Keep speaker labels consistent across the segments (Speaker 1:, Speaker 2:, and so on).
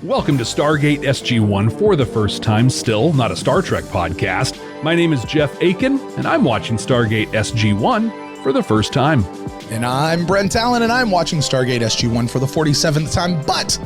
Speaker 1: Welcome to Stargate SG1 for the first time, still not a Star Trek podcast. My name is Jeff Aiken, and I'm watching Stargate SG1 for the first time.
Speaker 2: And I'm Brent Allen, and I'm watching Stargate SG1 for the 47th time, but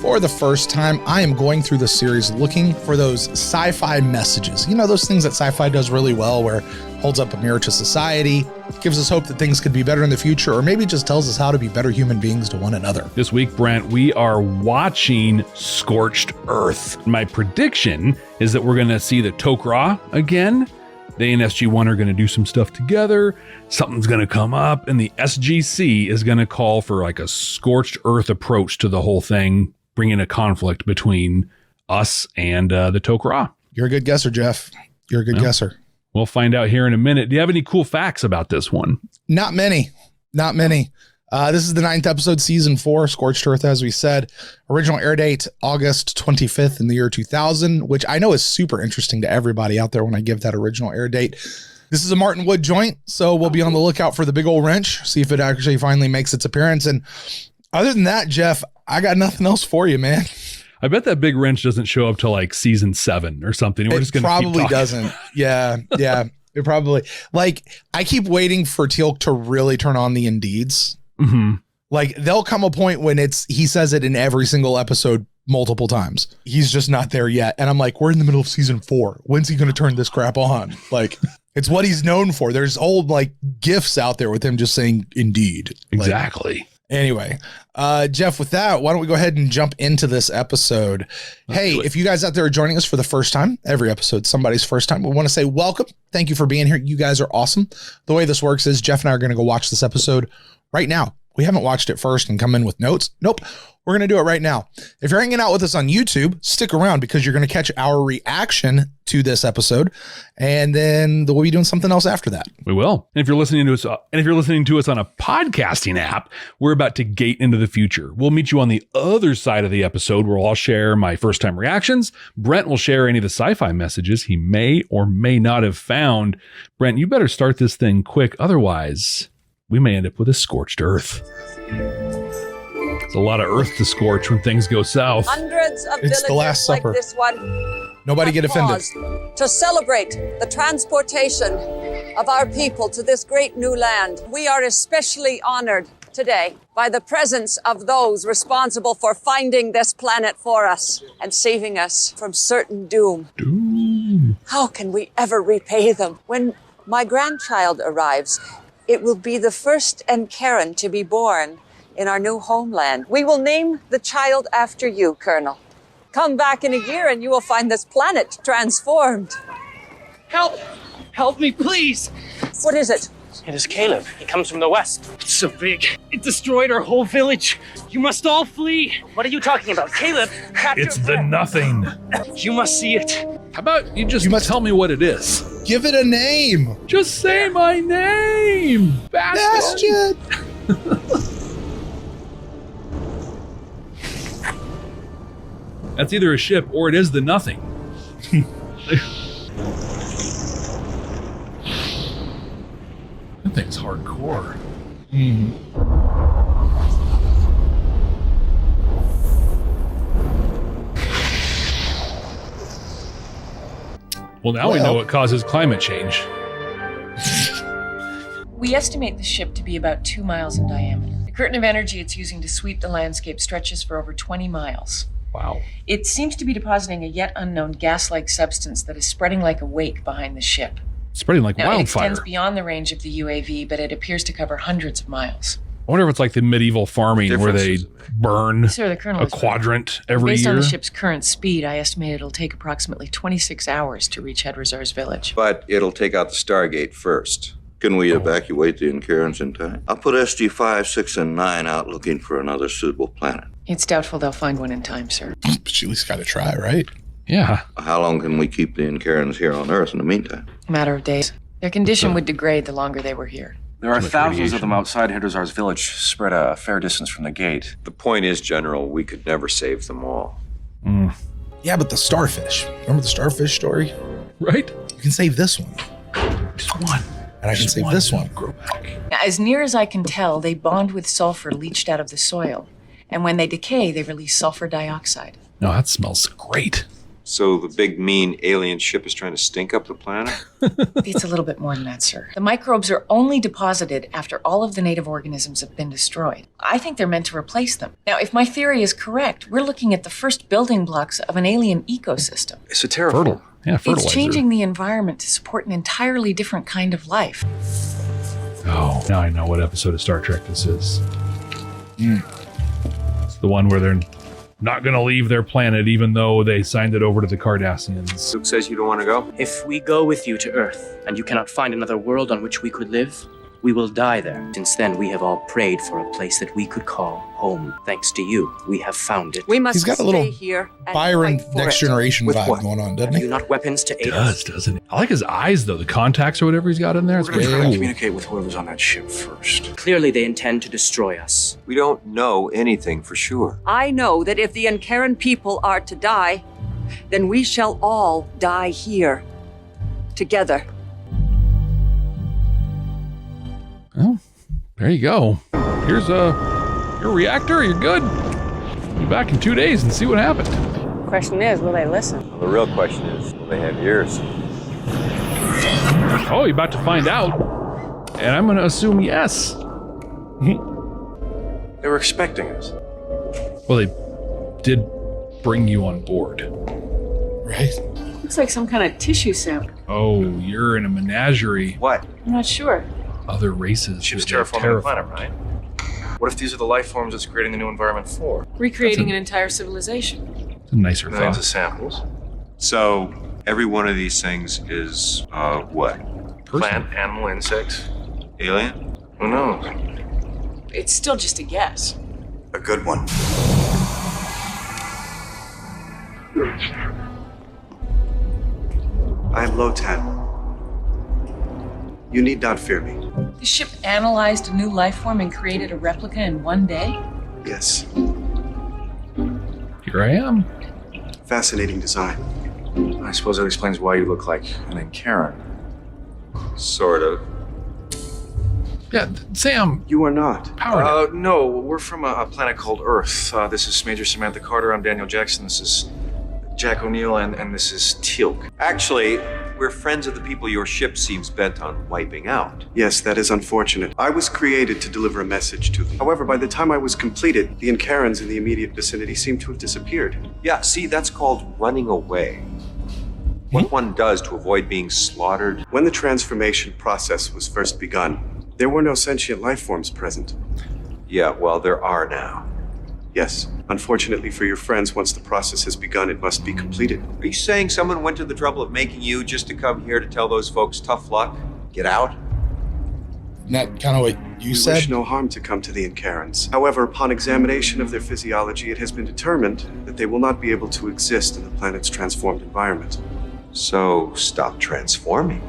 Speaker 2: for the first time, I am going through the series looking for those sci-fi messages. You know, those things that sci-fi does really well, where it holds up a mirror to society, gives us hope that things could be better in the future, or maybe just tells us how to be better human beings to one another.
Speaker 1: This week, Brent, we are watching Scorched Earth. My prediction is that we're going to see the teal'c again. They and SG1 are going to do some stuff together. Something's going to come up, and the SGC is going to call for like a Scorched Earth approach to the whole thing, bringing a conflict between us and the teal'c.
Speaker 2: You're a good guesser, Jeff. You're a good guesser.
Speaker 1: We'll find out here in a minute. Do you have any cool facts about this one?
Speaker 2: Not many. This is the 9th episode, season 4, Scorched Earth, as we said. Original air date, August 25th in the year 2000, which I know is super interesting to everybody out there when I give that original air date. This is a Martin Wood joint, so we'll be on the lookout for the big old wrench, see if it actually finally makes its appearance. And other than that, Jeff, I got nothing else for you, man.
Speaker 1: I bet that big wrench doesn't show up till like season 7 or something. We're just going to
Speaker 2: probably doesn't. Yeah. It probably, like, I keep waiting for teal'c to really turn on the Indeeds.
Speaker 1: Mm-hmm.
Speaker 2: Like, there'll come a point when he says it in every single episode multiple times. He's just not there yet. And I'm like, we're in the middle of season 4. When's he going to turn this crap on? Like, it's what he's known for. There's old like GIFs out there with him just saying Indeed.
Speaker 1: Exactly.
Speaker 2: Like, anyway, Jeff, with that, why don't we go ahead and jump into this episode? Hey, if you guys out there are joining us for the first time, every episode, somebody's first time, we want to say welcome. Thank you for being here. You guys are awesome. The way this works is Jeff and I are going to go watch this episode right now. We haven't watched it first and come in with notes. Nope. We're going to do it right now. If you're hanging out with us on YouTube, stick around because you're going to catch our reaction to this episode. And then we'll be doing something else after that.
Speaker 1: We will. And if you're listening to us, on a podcasting app, we're about to gate into the future. We'll meet you on the other side of the episode where I'll share my first time reactions. Brent will share any of the sci-fi messages he may or may not have found. Brent, you better start this thing quick. Otherwise, we may end up with a scorched earth. It's a lot of earth to scorch when things go south.
Speaker 3: Hundreds of
Speaker 2: It's the Last
Speaker 3: villages like
Speaker 2: Supper.
Speaker 3: this one
Speaker 2: Nobody get offended.
Speaker 3: to celebrate the transportation of our people to this great new land. We are especially honored today by the presence of those responsible for finding this planet for us and saving us from certain doom. How can we ever repay them? When my grandchild arrives, it will be the first Karen to be born in our new homeland. We will name the child after you, Colonel. Come back in a year and you will find this planet transformed.
Speaker 4: Help! Help me, please!
Speaker 3: What is it?
Speaker 4: It is Caleb. He comes from the west. It's so big. It destroyed our whole village. You must all flee. What are you talking about? Caleb,
Speaker 1: It's the nothing.
Speaker 4: You must see it.
Speaker 1: How about you must tell me what it is?
Speaker 2: Give it a name.
Speaker 1: Just say my name.
Speaker 2: Bastion.
Speaker 1: That's either a ship or it is the nothing. That thing's hardcore. Well, now we know what causes climate change.
Speaker 5: We estimate the ship to be about 2 miles in diameter. The curtain of energy it's using to sweep the landscape stretches for over 20 miles.
Speaker 1: Wow.
Speaker 5: It seems to be depositing a yet unknown gas-like substance that is spreading like a wake behind the ship.
Speaker 1: Spreading like
Speaker 5: Now, it
Speaker 1: wildfire.
Speaker 5: extends beyond the range of the UAV, but it appears to cover hundreds of miles.
Speaker 1: I wonder if it's like the medieval farming where they burn
Speaker 5: Sir, the Colonel
Speaker 1: a
Speaker 5: is right.
Speaker 1: quadrant every
Speaker 5: Based
Speaker 1: year.
Speaker 5: on the ship's current speed, I estimate it'll take approximately 26 hours to reach Hedrazar's village.
Speaker 6: But it'll take out the Stargate first. Can we evacuate the Incarans in time? I'll put SG5, 6, and 9 out looking for another suitable planet.
Speaker 5: It's doubtful they'll find one in time, sir.
Speaker 2: But you at least got to try, right?
Speaker 1: Yeah.
Speaker 6: How long can we keep the Incarans here on Earth in the meantime?
Speaker 5: A matter of days. Their condition would degrade the longer they were here.
Speaker 7: There are thousands of them outside Hedrazar's village, spread a fair distance from the gate.
Speaker 8: The point is, General, we could never save them all.
Speaker 2: Yeah, but the starfish. Remember the starfish story?
Speaker 1: Right?
Speaker 2: You can save this one.
Speaker 1: Just one.
Speaker 2: And I can save this one.
Speaker 1: Grow back.
Speaker 5: As near as I can tell, they bond with sulfur leached out of the soil. And when they decay, they release sulfur dioxide.
Speaker 1: No, that smells great.
Speaker 8: So the big, mean alien ship is trying to stink up the planet?
Speaker 5: It's a little bit more than that, sir. The microbes are only deposited after all of the native organisms have been destroyed. I think they're meant to replace them. Now, if my theory is correct, we're looking at the first building blocks of an alien ecosystem.
Speaker 7: It's a terraform.
Speaker 1: Yeah, fertilizer.
Speaker 5: It's changing the environment to support an entirely different kind of life.
Speaker 1: Oh, now I know what episode of Star Trek this is. It's the one where they're not going to leave their planet even though they signed it over to the Cardassians.
Speaker 8: Luke says you don't want to go?
Speaker 4: If we go with you to Earth and you cannot find another world on which we could live, we will die there. Since then, we have all prayed for a place that we could call home. Thanks to you, we have found it.
Speaker 3: We must
Speaker 2: He's got a
Speaker 3: stay
Speaker 2: little
Speaker 3: here and
Speaker 2: Byron
Speaker 3: fight for
Speaker 2: Next
Speaker 3: it.
Speaker 2: Generation
Speaker 8: With
Speaker 2: vibe
Speaker 8: what?
Speaker 2: going on, doesn't
Speaker 4: Have you
Speaker 2: he?
Speaker 4: not weapons to aid
Speaker 1: Does,
Speaker 4: us?
Speaker 1: doesn't it? I like his eyes, though. The contacts or whatever he's got in there. It's
Speaker 7: We're going to
Speaker 1: very
Speaker 7: try to
Speaker 1: cool.
Speaker 7: communicate with whoever's on that ship first.
Speaker 4: Clearly, they intend to destroy us.
Speaker 8: We don't know anything for sure.
Speaker 3: I know that if the Incaran people are to die, then we shall all die here, together.
Speaker 1: Well, there you go. Here's your reactor. You're good. Be back in 2 days and see what happened.
Speaker 3: Question is, will they listen?
Speaker 8: Well, the real question is, will they have ears?
Speaker 1: Oh, you're about to find out. And I'm going to assume yes.
Speaker 7: They were expecting us.
Speaker 1: Well, they did bring you on board.
Speaker 2: Right?
Speaker 5: Looks like some kind of tissue sample.
Speaker 1: Oh, you're in a menagerie.
Speaker 8: What?
Speaker 5: I'm not sure.
Speaker 1: Other races.
Speaker 7: Ship's
Speaker 1: that are
Speaker 7: terraforming the planet, right? What if these are the life forms it's creating the new environment for?
Speaker 5: Recreating an entire civilization.
Speaker 1: It's a nicer
Speaker 7: Millions
Speaker 1: thought.
Speaker 7: of samples.
Speaker 8: So, every one of these things is, what?
Speaker 7: Plant, animal, insects.
Speaker 8: Alien?
Speaker 7: Who knows?
Speaker 5: It's still just a guess.
Speaker 9: A good one. I am Lotan. You need not fear me.
Speaker 5: The ship analyzed a new life form and created a replica in one day?
Speaker 9: Yes,
Speaker 1: Here I am.
Speaker 9: fascinating design.
Speaker 7: I suppose that explains why you look like an Incaran.
Speaker 8: Sort of.
Speaker 1: Yeah, Sam,
Speaker 9: You are not.
Speaker 1: power.
Speaker 7: No, we're from a planet called Earth. This is Major Samantha Carter. I'm Daniel Jackson. This is Jack O'Neill, and this is teal'c.
Speaker 8: Actually, we're friends of the people your ship seems bent on wiping out.
Speaker 9: Yes, that is unfortunate. I was created to deliver a message to them. However, by the time I was completed, the Incarans in the immediate vicinity seemed to have disappeared.
Speaker 8: Yeah, see, that's called running away. What one does to avoid being slaughtered.
Speaker 9: When the transformation process was first begun, there were no sentient life forms present.
Speaker 8: Yeah, well, there are now.
Speaker 9: Yes, unfortunately for your friends, once the process has begun, it must be completed.
Speaker 8: Are you saying someone went to the trouble of making you just to come here to tell those folks tough luck? Get out?
Speaker 2: Isn't that kind of what you
Speaker 9: We
Speaker 2: said?
Speaker 9: wish no harm to come to the Incarans. However, upon examination of their physiology, it has been determined that they will not be able to exist in the planet's transformed environment.
Speaker 8: So, stop transforming.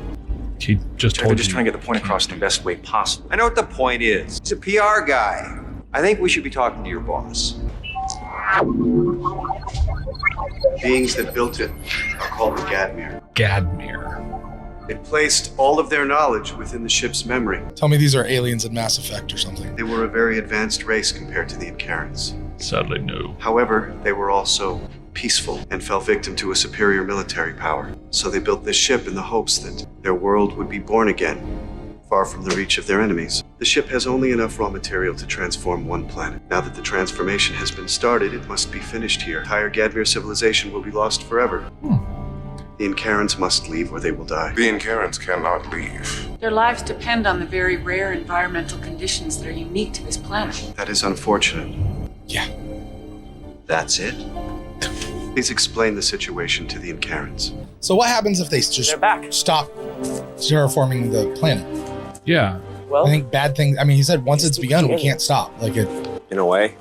Speaker 1: He just
Speaker 7: Jack,
Speaker 1: told
Speaker 7: I'm just
Speaker 1: you.
Speaker 7: trying to get the point across in the best way possible.
Speaker 8: I know what the point is. He's a PR guy. I think we should be talking to your boss.
Speaker 9: Beings that built it are called the Gadmir.
Speaker 1: Gadmir.
Speaker 9: It placed all of their knowledge within the ship's memory.
Speaker 2: Tell me these are aliens in Mass Effect or something.
Speaker 9: They were a very advanced race compared to the Incarans.
Speaker 1: Sadly, no.
Speaker 9: However, they were also peaceful and fell victim to a superior military power. So they built this ship in the hopes that their world would be born again, far from the reach of their enemies. The ship has only enough raw material to transform one planet. Now that the transformation has been started, it must be finished here. Entire Gadmir civilization will be lost forever. The Incarans must leave or they will die.
Speaker 10: The Incarans cannot leave.
Speaker 5: Their lives depend on the very rare environmental conditions that are unique to this planet.
Speaker 9: That is unfortunate.
Speaker 2: Yeah.
Speaker 8: That's it?
Speaker 9: Please explain the situation to the Incarans.
Speaker 2: So what happens if they just
Speaker 4: They're back.
Speaker 2: stop terraforming the planet?
Speaker 1: Yeah.
Speaker 4: Well,
Speaker 2: I think bad things. I mean, he said once it's begun, we can't stop. Like it.
Speaker 8: In a way.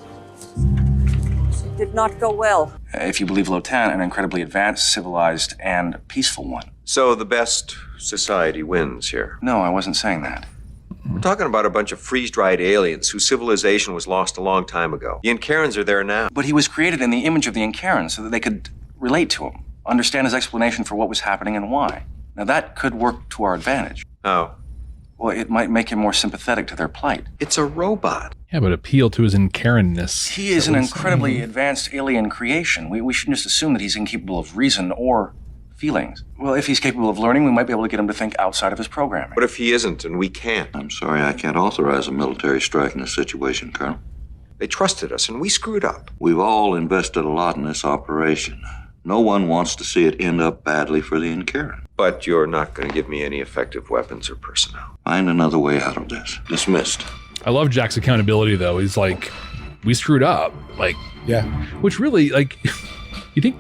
Speaker 3: It did not go well.
Speaker 7: If you believe Lotan, an incredibly advanced, civilized, and peaceful one.
Speaker 8: So the best society wins here.
Speaker 7: No, I wasn't saying that.
Speaker 8: We're talking about a bunch of freeze-dried aliens whose civilization was lost a long time ago. The Incarans are there now.
Speaker 7: But he was created in the image of the Incaran so that they could relate to him, understand his explanation for what was happening and why. Now that could work to our advantage.
Speaker 8: Oh.
Speaker 7: Well, it might make him more sympathetic to their plight.
Speaker 8: It's a robot.
Speaker 1: Yeah, but appeal to his Incaranness.
Speaker 7: He is an incredibly advanced alien creation. We shouldn't just assume that he's incapable of reason or feelings. Well, if he's capable of learning, we might be able to get him to think outside of his programming.
Speaker 8: What if he isn't and we can't?
Speaker 6: I'm sorry, I can't authorize a military strike in this situation, Colonel.
Speaker 8: They trusted us and we screwed up.
Speaker 6: We've all invested a lot in this operation. No one wants to see it end up badly for the Incaran.
Speaker 8: But you're not going to give me any effective weapons or personnel.
Speaker 6: Find another way out of this. Dismissed.
Speaker 1: I love Jack's accountability, though. He's like, we screwed up. Like,
Speaker 2: Yeah.
Speaker 1: which really, like, you think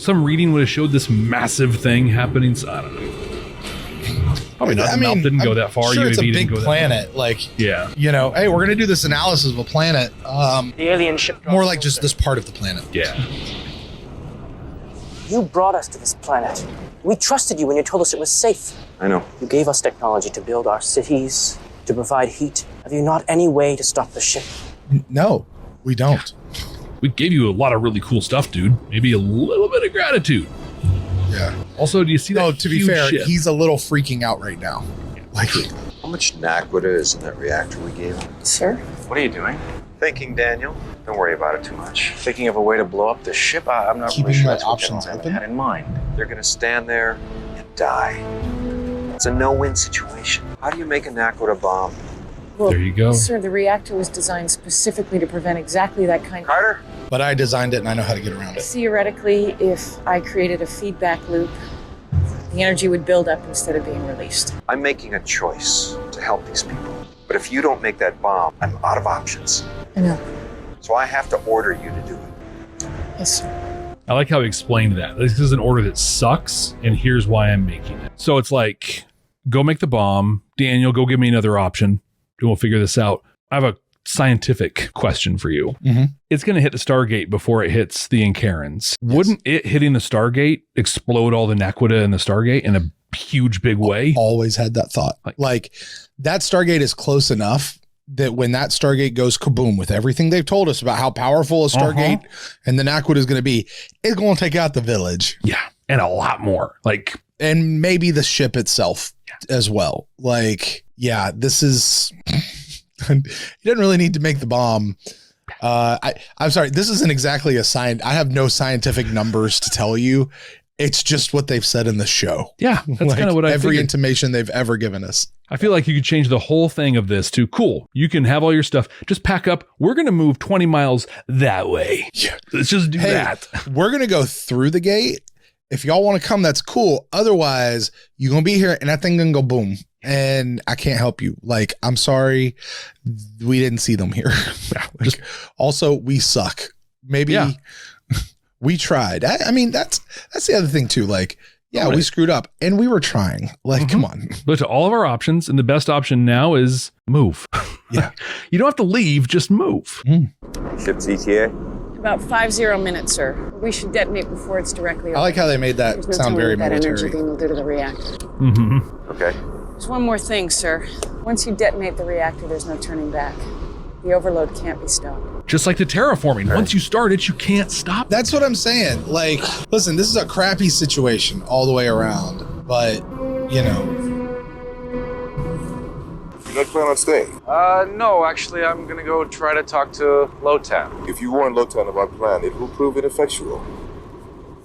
Speaker 1: some reading would have showed this massive thing happening? So, I don't know. Probably not. The mouth didn't go that far.
Speaker 2: Sure, it's a
Speaker 1: UAV
Speaker 2: big
Speaker 1: didn't go
Speaker 2: planet. Like,
Speaker 1: yeah.
Speaker 2: you know, hey, we're gonna do this analysis of a planet.
Speaker 4: The alien ship.
Speaker 2: More like just this part of the planet.
Speaker 1: Yeah.
Speaker 4: You brought us to this planet. We trusted you when you told us it was safe.
Speaker 8: I know.
Speaker 4: You gave us technology to build our cities, to provide heat. Have you not any way to stop the ship?
Speaker 2: No, we don't.
Speaker 1: We gave you a lot of really cool stuff, dude. Maybe a little bit of gratitude.
Speaker 2: Yeah.
Speaker 1: Also, do you see that?
Speaker 2: No, to be
Speaker 1: huge
Speaker 2: fair,
Speaker 1: ship?
Speaker 2: he's a little freaking out right now. Like,
Speaker 8: How much naquita is in that reactor we gave him?
Speaker 5: Sir?
Speaker 7: What are you doing?
Speaker 8: Thinking, Daniel. Don't worry about it too much.
Speaker 7: Thinking of a way to blow up the ship? I'm not
Speaker 2: Keeping
Speaker 7: really sure
Speaker 2: my
Speaker 7: that's what
Speaker 2: options
Speaker 7: General
Speaker 2: open?
Speaker 7: had in mind.
Speaker 8: They're going to stand there and die. It's a no-win situation. How do you make a naquita bomb?
Speaker 5: Well,
Speaker 1: There you go.
Speaker 5: Sir, the reactor was designed specifically to prevent exactly that kind of...
Speaker 8: Carter?
Speaker 2: but I designed it and I know how to get around it.
Speaker 5: Theoretically, if I created a feedback loop, the energy would build up instead of being released.
Speaker 8: I'm making a choice to help these people. But if you don't make that bomb, I'm out of options.
Speaker 5: I know.
Speaker 8: So I have to order you to do it.
Speaker 5: Yes, sir.
Speaker 1: I like how he explained that. This is an order that sucks, and here's why I'm making it. So it's like, go make the bomb. Daniel, go give me another option. And we'll figure this out. I have a scientific question for you.
Speaker 2: Mm-hmm.
Speaker 1: It's going to hit the Stargate before it hits the Incarans. Wouldn't it hitting the Stargate explode all the naquita in the Stargate in a huge, big way?
Speaker 2: Always had that thought. Like, that Stargate is close enough that when that Stargate goes kaboom with everything they've told us about how powerful a Stargate and the naquita is going to be, it's going to take out the village.
Speaker 1: Yeah. And a lot more. Like,
Speaker 2: and maybe the ship itself as well. Like, yeah, this is, you didn't really need to make the bomb. I'm sorry. This isn't exactly a science. I have no scientific numbers to tell you. It's just what they've said in the show.
Speaker 1: yeah, that's
Speaker 2: Like,
Speaker 1: kind of what I
Speaker 2: every
Speaker 1: figured.
Speaker 2: intimation they've ever given us.
Speaker 1: I feel like you could change the whole thing of this to, cool, you can have all your stuff. Just pack up. We're going to move 20 miles that way.
Speaker 2: Yeah.
Speaker 1: Let's just do that.
Speaker 2: We're going to go through the gate. If y'all want to come, that's cool. Otherwise, you're going to be here and that thing going to go boom. And I can't help you. Like, I'm sorry. We didn't see them here. Like, also, we suck. Maybe we tried. I mean, that's the other thing too. Like, yeah, we screwed up and we were trying. Like, come on.
Speaker 1: Look at all of our options. And the best option now is move.
Speaker 2: Yeah.
Speaker 1: You don't have to leave, just move.
Speaker 8: Ship's ETA?
Speaker 5: About 50 minutes, sir. We should detonate before it's directly
Speaker 2: I like how they made that
Speaker 5: There's no
Speaker 2: sound
Speaker 5: telling
Speaker 2: very
Speaker 5: what that energy
Speaker 2: military.
Speaker 5: beam will do to the reactor.
Speaker 1: Mm-hmm.
Speaker 8: Okay.
Speaker 5: There's one more thing, sir. Once you detonate the reactor, there's no turning back. The overload can't be stopped.
Speaker 1: Just like the terraforming. Once you start it, you can't stop.
Speaker 2: That's what I'm saying. Like, listen, this is a crappy situation all the way around, but you know,
Speaker 10: You don't plan on staying?
Speaker 7: No, actually, I'm gonna go try to talk to Lotan.
Speaker 10: If you warn Lotan of our plan, it will prove ineffectual.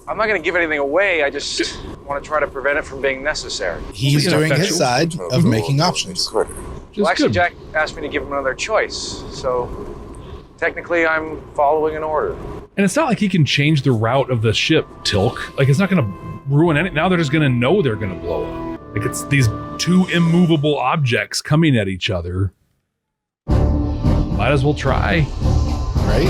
Speaker 7: I'm not gonna give anything away, I just want to try to prevent it from being necessary.
Speaker 2: he's doing his side of making options.
Speaker 10: Carter.
Speaker 7: Well, actually,
Speaker 1: good.
Speaker 7: Jack asked me to give him another choice, so technically I'm following an order.
Speaker 1: And it's not like he can change the route of the ship, teal'c. Like, it's not going to ruin any. Now they're just going to know they're going to blow up. Like, it's these two immovable objects coming at each other. Might as well try.
Speaker 2: Right?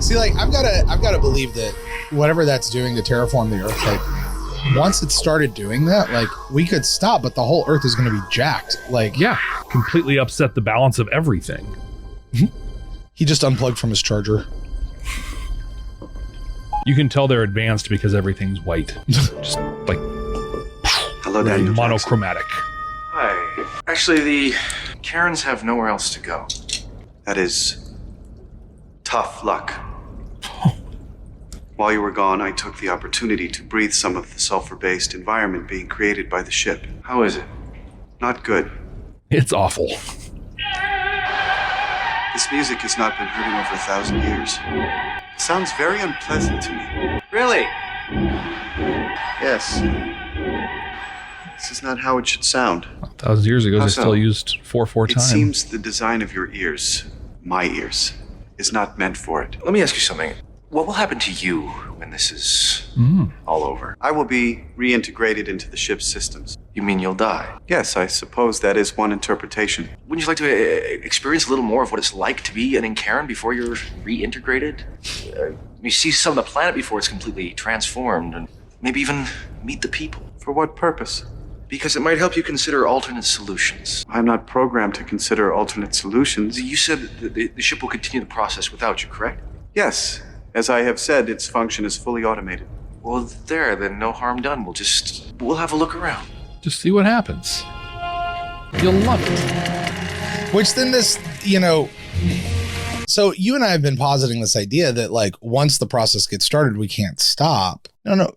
Speaker 2: See, like, I've got to believe that whatever that's doing to terraform the Earth, like, once it started doing that, like, we could stop, but the whole Earth is going to be jacked. Like,
Speaker 1: Yeah. Completely upset the balance of everything.
Speaker 2: he just unplugged from his charger.
Speaker 1: You can tell they're advanced because everything's white. Just like
Speaker 9: Hello, Daniel.
Speaker 1: monochromatic.
Speaker 7: Hi. Actually, the Karens have nowhere else to go.
Speaker 9: That is tough luck. While you were gone, I took the opportunity to breathe some of the sulfur-based environment being created by the ship.
Speaker 7: How is it?
Speaker 9: Not good.
Speaker 1: It's awful.
Speaker 9: This music has not been heard in over 1,000 years. It sounds very unpleasant to me.
Speaker 7: Really?
Speaker 9: Yes. This is not how it should sound.
Speaker 1: 1,000 years ago,
Speaker 7: How
Speaker 1: they
Speaker 7: so?
Speaker 1: still used 4/4
Speaker 9: It
Speaker 1: time.
Speaker 9: seems the design of your ears, my ears, is not meant for it.
Speaker 7: Let me ask you something. What will happen to you when this is all over?
Speaker 9: I will be reintegrated into the ship's systems.
Speaker 7: You mean you'll die?
Speaker 9: Yes, I suppose that is one interpretation.
Speaker 7: Wouldn't you like to experience a little more of what it's like to be an Incaran before you're reintegrated? You see some of the planet before it's completely transformed, and maybe even meet the people.
Speaker 9: For what purpose?
Speaker 7: Because it might help you consider alternate solutions.
Speaker 9: I'm not programmed to consider alternate solutions.
Speaker 7: You said that the ship will continue the process without you, correct?
Speaker 9: Yes. As I have said, its function is fully automated.
Speaker 7: Well, then no harm done. We'll have a look around.
Speaker 1: Just see what happens. You'll love it.
Speaker 2: Which then this, so you and I have been positing this idea that like once the process gets started, we can't stop. No,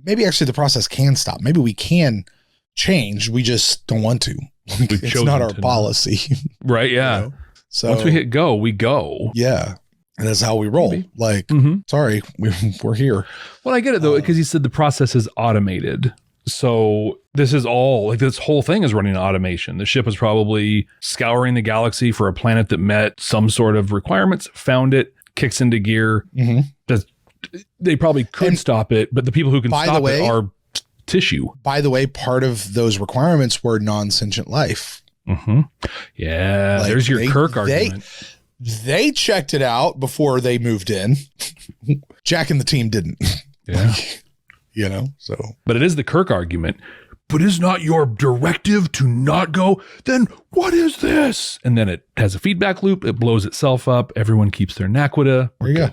Speaker 2: maybe actually the process can stop. Maybe we can change. We just don't want to. It's not our policy.
Speaker 1: Right, yeah.
Speaker 2: So
Speaker 1: once we hit go, we go.
Speaker 2: Yeah. And that's how we roll.
Speaker 1: Maybe.
Speaker 2: Like, sorry, we're here.
Speaker 1: Well, I get it though, because you said the process is automated. So this is all like this whole thing is running automation. The ship was probably scouring the galaxy for a planet that met some sort of requirements, found it, kicks into gear. They probably could stop it, but the people who can stop it are tissue.
Speaker 2: By the way, part of those requirements were non-sentient life.
Speaker 1: Yeah, there's your Kirk argument.
Speaker 2: They checked it out before they moved in. Jack and the team didn't.
Speaker 1: Yeah.
Speaker 2: So.
Speaker 1: But it is the Kirk argument. But is not your directive to not go? Then what is this? And then it has a feedback loop. It blows itself up. Everyone keeps their naquita.
Speaker 2: There you go.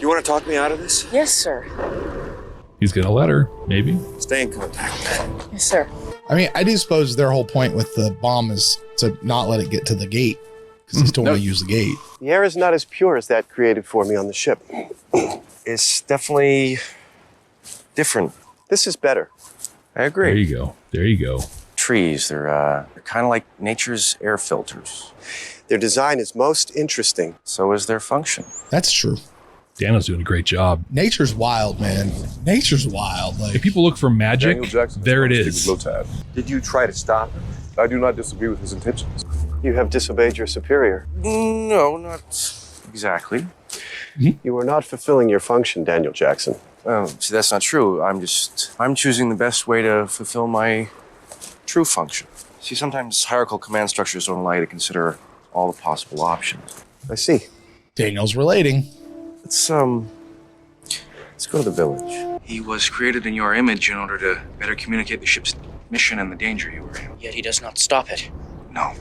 Speaker 8: You want to talk me out of this?
Speaker 5: Yes, sir.
Speaker 1: He's going to let her, maybe.
Speaker 8: Stay in contact.
Speaker 5: Yes, sir.
Speaker 2: I mean, I do suppose their whole point with the bomb is to not let it get to the gate because they still want to use the gate.
Speaker 9: The air is not as pure as that created for me on the ship.
Speaker 8: It's definitely different.
Speaker 9: This is better.
Speaker 8: I agree.
Speaker 1: There you go.
Speaker 8: Trees, they're kind of like nature's air filters.
Speaker 9: Their design is most interesting.
Speaker 8: So is their function.
Speaker 2: That's true.
Speaker 1: Daniel's doing a great job.
Speaker 2: Nature's wild, man. Nature's wild. Like,
Speaker 1: if people look for magic,
Speaker 10: Daniel Jackson
Speaker 1: there it is.
Speaker 10: Did you try to stop him? I do not disagree with his intentions.
Speaker 9: You have disobeyed your superior.
Speaker 8: No, not exactly.
Speaker 9: You are not fulfilling your function, Daniel Jackson.
Speaker 8: Oh, see, that's not true. I'm choosing the best way to fulfill my true function. See, sometimes hierarchical command structures don't allow you to consider all the possible options.
Speaker 9: I see.
Speaker 2: Daniel's relating.
Speaker 8: Let's go to the village.
Speaker 7: He was created in your image in order to better communicate the ship's mission and the danger you were in.
Speaker 4: Yet he does not stop it.
Speaker 7: No.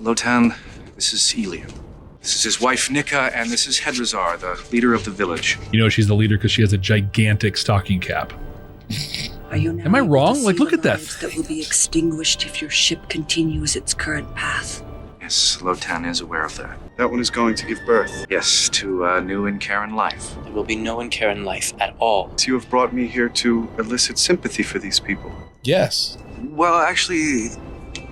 Speaker 7: Lotan, this is Elian. This is his wife, Nika, and this is Hedrazar, the leader of the village.
Speaker 1: You know she's the leader because she has a gigantic stocking cap.
Speaker 11: Are you now
Speaker 1: Am I
Speaker 11: able
Speaker 1: wrong?
Speaker 11: to
Speaker 1: Like,
Speaker 11: see
Speaker 1: look
Speaker 11: the
Speaker 1: at that.
Speaker 11: lives that will be extinguished if your ship continues its current path.
Speaker 7: Yes, Lotan is aware of that.
Speaker 9: That one is going to give birth.
Speaker 7: Yes, to a new Incaran life.
Speaker 4: There will be no Incaran life at all.
Speaker 9: You have brought me here to elicit sympathy for these people.
Speaker 2: Yes.
Speaker 7: Well, actually,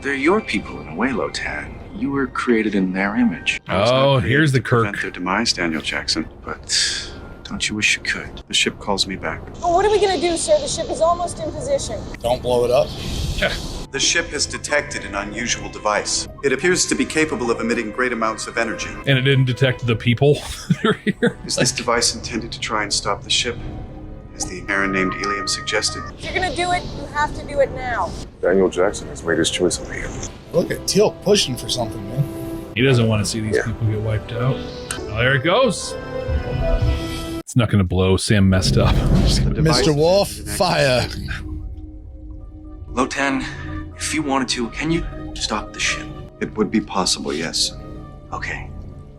Speaker 7: they're your people in a way, Lotan. You were created in their image.
Speaker 1: Oh, here's the Kirk.
Speaker 9: Prevent their demise, Daniel Jackson.
Speaker 7: But don't you wish you could?
Speaker 9: The ship calls me back.
Speaker 12: Well, what are we going to do, sir? The ship is almost in position.
Speaker 2: Don't blow it up.
Speaker 9: The ship has detected an unusual device. It appears to be capable of emitting great amounts of energy.
Speaker 1: And it didn't detect the people that are here.
Speaker 9: Is this device intended to try and stop the ship? As the Aaron named Eliam suggested.
Speaker 12: If you're going to do it, you have to do it now.
Speaker 10: Daniel Jackson has made his choice on him.
Speaker 2: Look at Teal pushing for something, man.
Speaker 1: He doesn't want to see these people get wiped out. Oh, there it goes. It's not going to blow. Sam messed up.
Speaker 2: Mr. Wolf, fire.
Speaker 7: Lotan, if you wanted to, can you stop the ship?
Speaker 9: It would be possible, yes.
Speaker 7: Okay.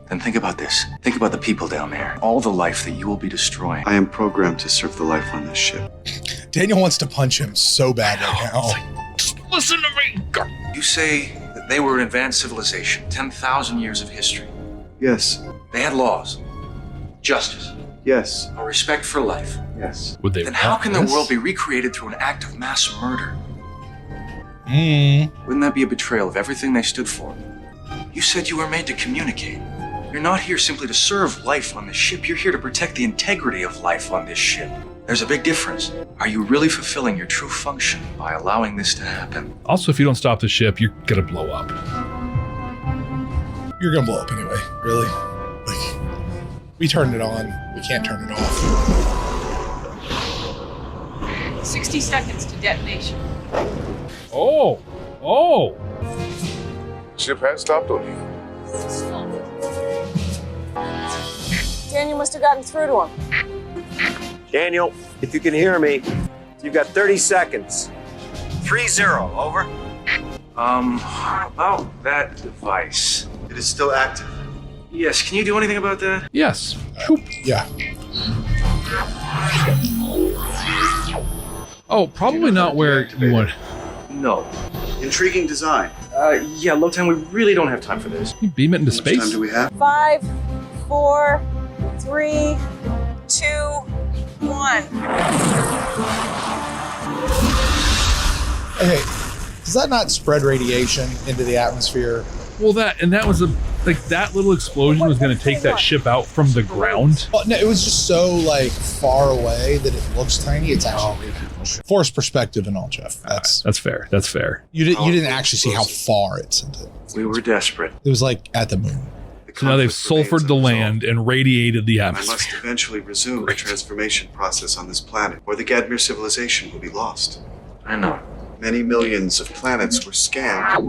Speaker 7: Then think about this. Think about the people down there. All the life that you will be destroying.
Speaker 9: I am programmed to serve the life on this ship.
Speaker 2: Daniel wants to punch him so bad right now.
Speaker 1: Just listen to me.
Speaker 7: You say that they were an advanced civilization, 10,000 years of history.
Speaker 9: Yes.
Speaker 7: They had laws, justice.
Speaker 9: Yes.
Speaker 7: A respect for life.
Speaker 9: Yes.
Speaker 1: Would they
Speaker 7: Then how
Speaker 1: want
Speaker 7: can
Speaker 1: this?
Speaker 7: the world be recreated through an act of mass murder?
Speaker 2: Mm.
Speaker 7: Wouldn't that be a betrayal of everything they stood for? You said you were made to communicate. You're not here simply to serve life on this ship. You're here to protect the integrity of life on this ship. There's a big difference. Are you really fulfilling your true function by allowing this to happen?
Speaker 1: Also, if you don't stop the ship, you're gonna blow up.
Speaker 2: You're gonna blow up anyway. Really? Like, we turned it on. We can't turn it off.
Speaker 5: 60 seconds to detonation.
Speaker 1: Oh!
Speaker 10: Ship has stopped on you.
Speaker 12: Daniel must have gotten through to him.
Speaker 13: Daniel, if you can hear me, you've got 30 seconds. 3-0, over.
Speaker 7: How about that device?
Speaker 9: It is still active.
Speaker 7: Yes, can you do anything about that?
Speaker 1: Yes.
Speaker 2: Yeah.
Speaker 1: Oh, probably not where you want.
Speaker 7: No.
Speaker 9: Intriguing design.
Speaker 7: Yeah, Lotan, we really don't have time for this.
Speaker 1: You beam it into
Speaker 9: How much time
Speaker 1: space.
Speaker 9: do we have?
Speaker 12: 5, 4, 3, 2, 1.
Speaker 2: Hey, does that not spread radiation into the atmosphere?
Speaker 1: Well, that was that little explosion was going to take that ship out from the ground.
Speaker 2: Well, no, it was just so like far away that it looks tiny. It's actually forced perspective and all, Jeff. That's
Speaker 1: fair. That's fair.
Speaker 2: You didn't actually see how far it sent it.
Speaker 7: We were desperate.
Speaker 2: It was like at the moon.
Speaker 1: So now they've sulfured the land and radiated the
Speaker 9: I must
Speaker 1: atmosphere.
Speaker 9: eventually resume the transformation process on this planet, or the Gadmir civilization will be lost.
Speaker 7: I know.
Speaker 9: Many millions of planets were scanned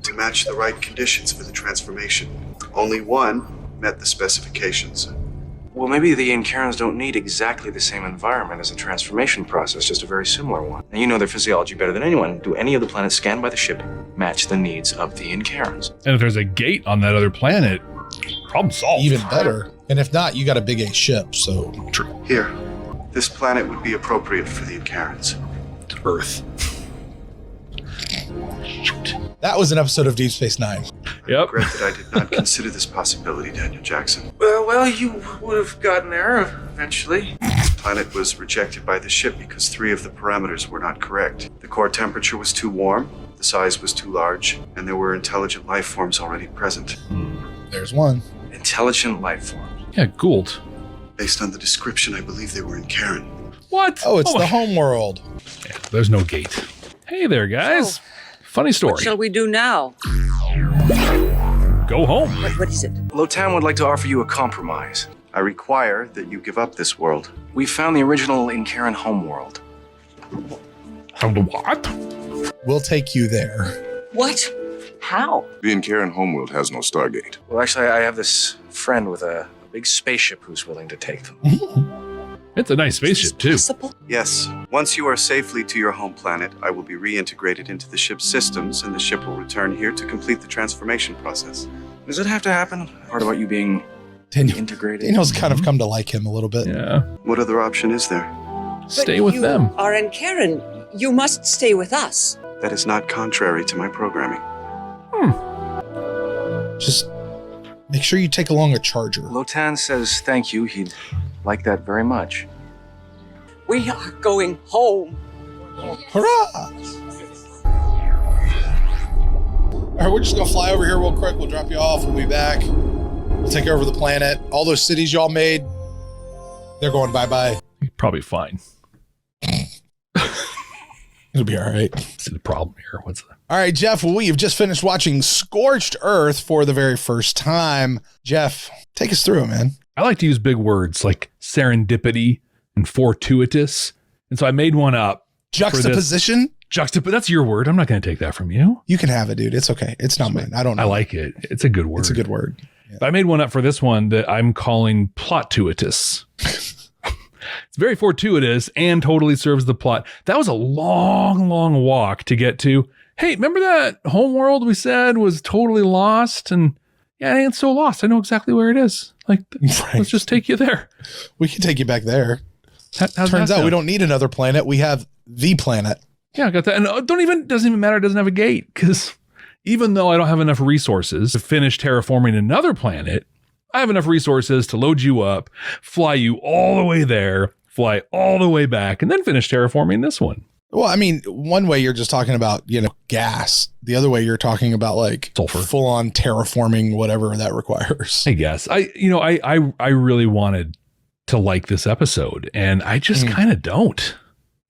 Speaker 9: to match the right conditions for the transformation. Only one met the specifications.
Speaker 7: Well, maybe the Incarans don't need exactly the same environment as the transformation process, just a very similar one. And you know their physiology better than anyone. Do any of the planets scanned by the ship match the needs of the Incarans?
Speaker 1: And if there's a gate on that other planet, problem solved.
Speaker 2: Even better. And if not, you got a big A ship, so
Speaker 1: True.
Speaker 9: Here, this planet would be appropriate for the Incarans.
Speaker 1: Earth.
Speaker 2: that was an episode of Deep Space Nine.
Speaker 9: I regret that I did not consider this possibility, Daniel Jackson.
Speaker 7: Well, you would have gotten there eventually.
Speaker 9: This planet was rejected by the ship because 3 of the parameters were not correct. The core temperature was too warm, the size was too large, and there were intelligent life forms already present.
Speaker 2: There's one.
Speaker 7: Intelligent life form.
Speaker 1: Yeah, Gould.
Speaker 9: Based on the description, I believe they were in Karen.
Speaker 1: What?
Speaker 2: Oh, it's the home world.
Speaker 1: Yeah, there's no gate. Hey there, guys. Funny story.
Speaker 3: What shall we do now?
Speaker 1: Go home.
Speaker 3: What is it?
Speaker 7: Lotan would like to offer you a compromise.
Speaker 9: I require that you give up this world.
Speaker 7: We found the original Incaran homeworld.
Speaker 1: What?
Speaker 2: We'll take you there.
Speaker 3: What? How?
Speaker 10: The Incaran homeworld has no Stargate.
Speaker 7: Well, actually, I have this friend with a big spaceship who's willing to take them.
Speaker 1: It's a nice spaceship, too.
Speaker 9: Yes. Once you are safely to your home planet, I will be reintegrated into the ship's systems, and the ship will return here to complete the transformation process.
Speaker 7: Does it have to happen? Part about you being integrated?
Speaker 2: Daniel's kind of come to like him a little bit.
Speaker 1: Yeah.
Speaker 9: What other option is there?
Speaker 1: Stay with them.
Speaker 3: Are in Karen. You must stay with us.
Speaker 9: That is not contrary to my programming.
Speaker 2: Just make sure you take along a charger.
Speaker 7: Lotan says thank you. He'd like that very much.
Speaker 3: We are going home.
Speaker 2: Hurrah! All right, we're just gonna fly over here real quick. We'll drop you off. We'll be back. We'll take over the planet. All those cities y'all made, they're going bye-bye.
Speaker 1: Probably fine.
Speaker 2: It'll be all right.
Speaker 1: See the problem here. What's the...
Speaker 2: All right, Jeff, well, we've just finished watching Scorched Earth for the very first time. Jeff, take us through it, man.
Speaker 1: I like to use big words like serendipity and fortuitous. And so I made one up.
Speaker 2: Juxtaposition?
Speaker 1: That's your word. I'm not going to take that from you.
Speaker 2: You can have it, dude. It's okay. It's not mine. I don't know.
Speaker 1: I like it. It's a good word.
Speaker 2: It's a good word. Yeah.
Speaker 1: I made one up for this one that I'm calling plot-tuitous. It's very fortuitous and totally serves the plot. That was a long, long walk to get to. Hey, remember that homeworld we said was totally lost? And yeah, it ain't so lost. I know exactly where it is. Like, Let's just take you there.
Speaker 2: We can take you back there.
Speaker 1: How's
Speaker 2: Turns out we don't need another planet. We have the planet.
Speaker 1: Yeah, I got that. And doesn't even matter. It doesn't have a gate because even though I don't have enough resources to finish terraforming another planet, I have enough resources to load you up, fly you all the way there, fly all the way back, and then finish terraforming this one.
Speaker 2: Well, I mean, one way you're just talking about, gas. The other way you're talking about like
Speaker 1: sulfur,
Speaker 2: full on terraforming, whatever that requires.
Speaker 1: I guess I really wanted to like this episode, and I just kind of don't.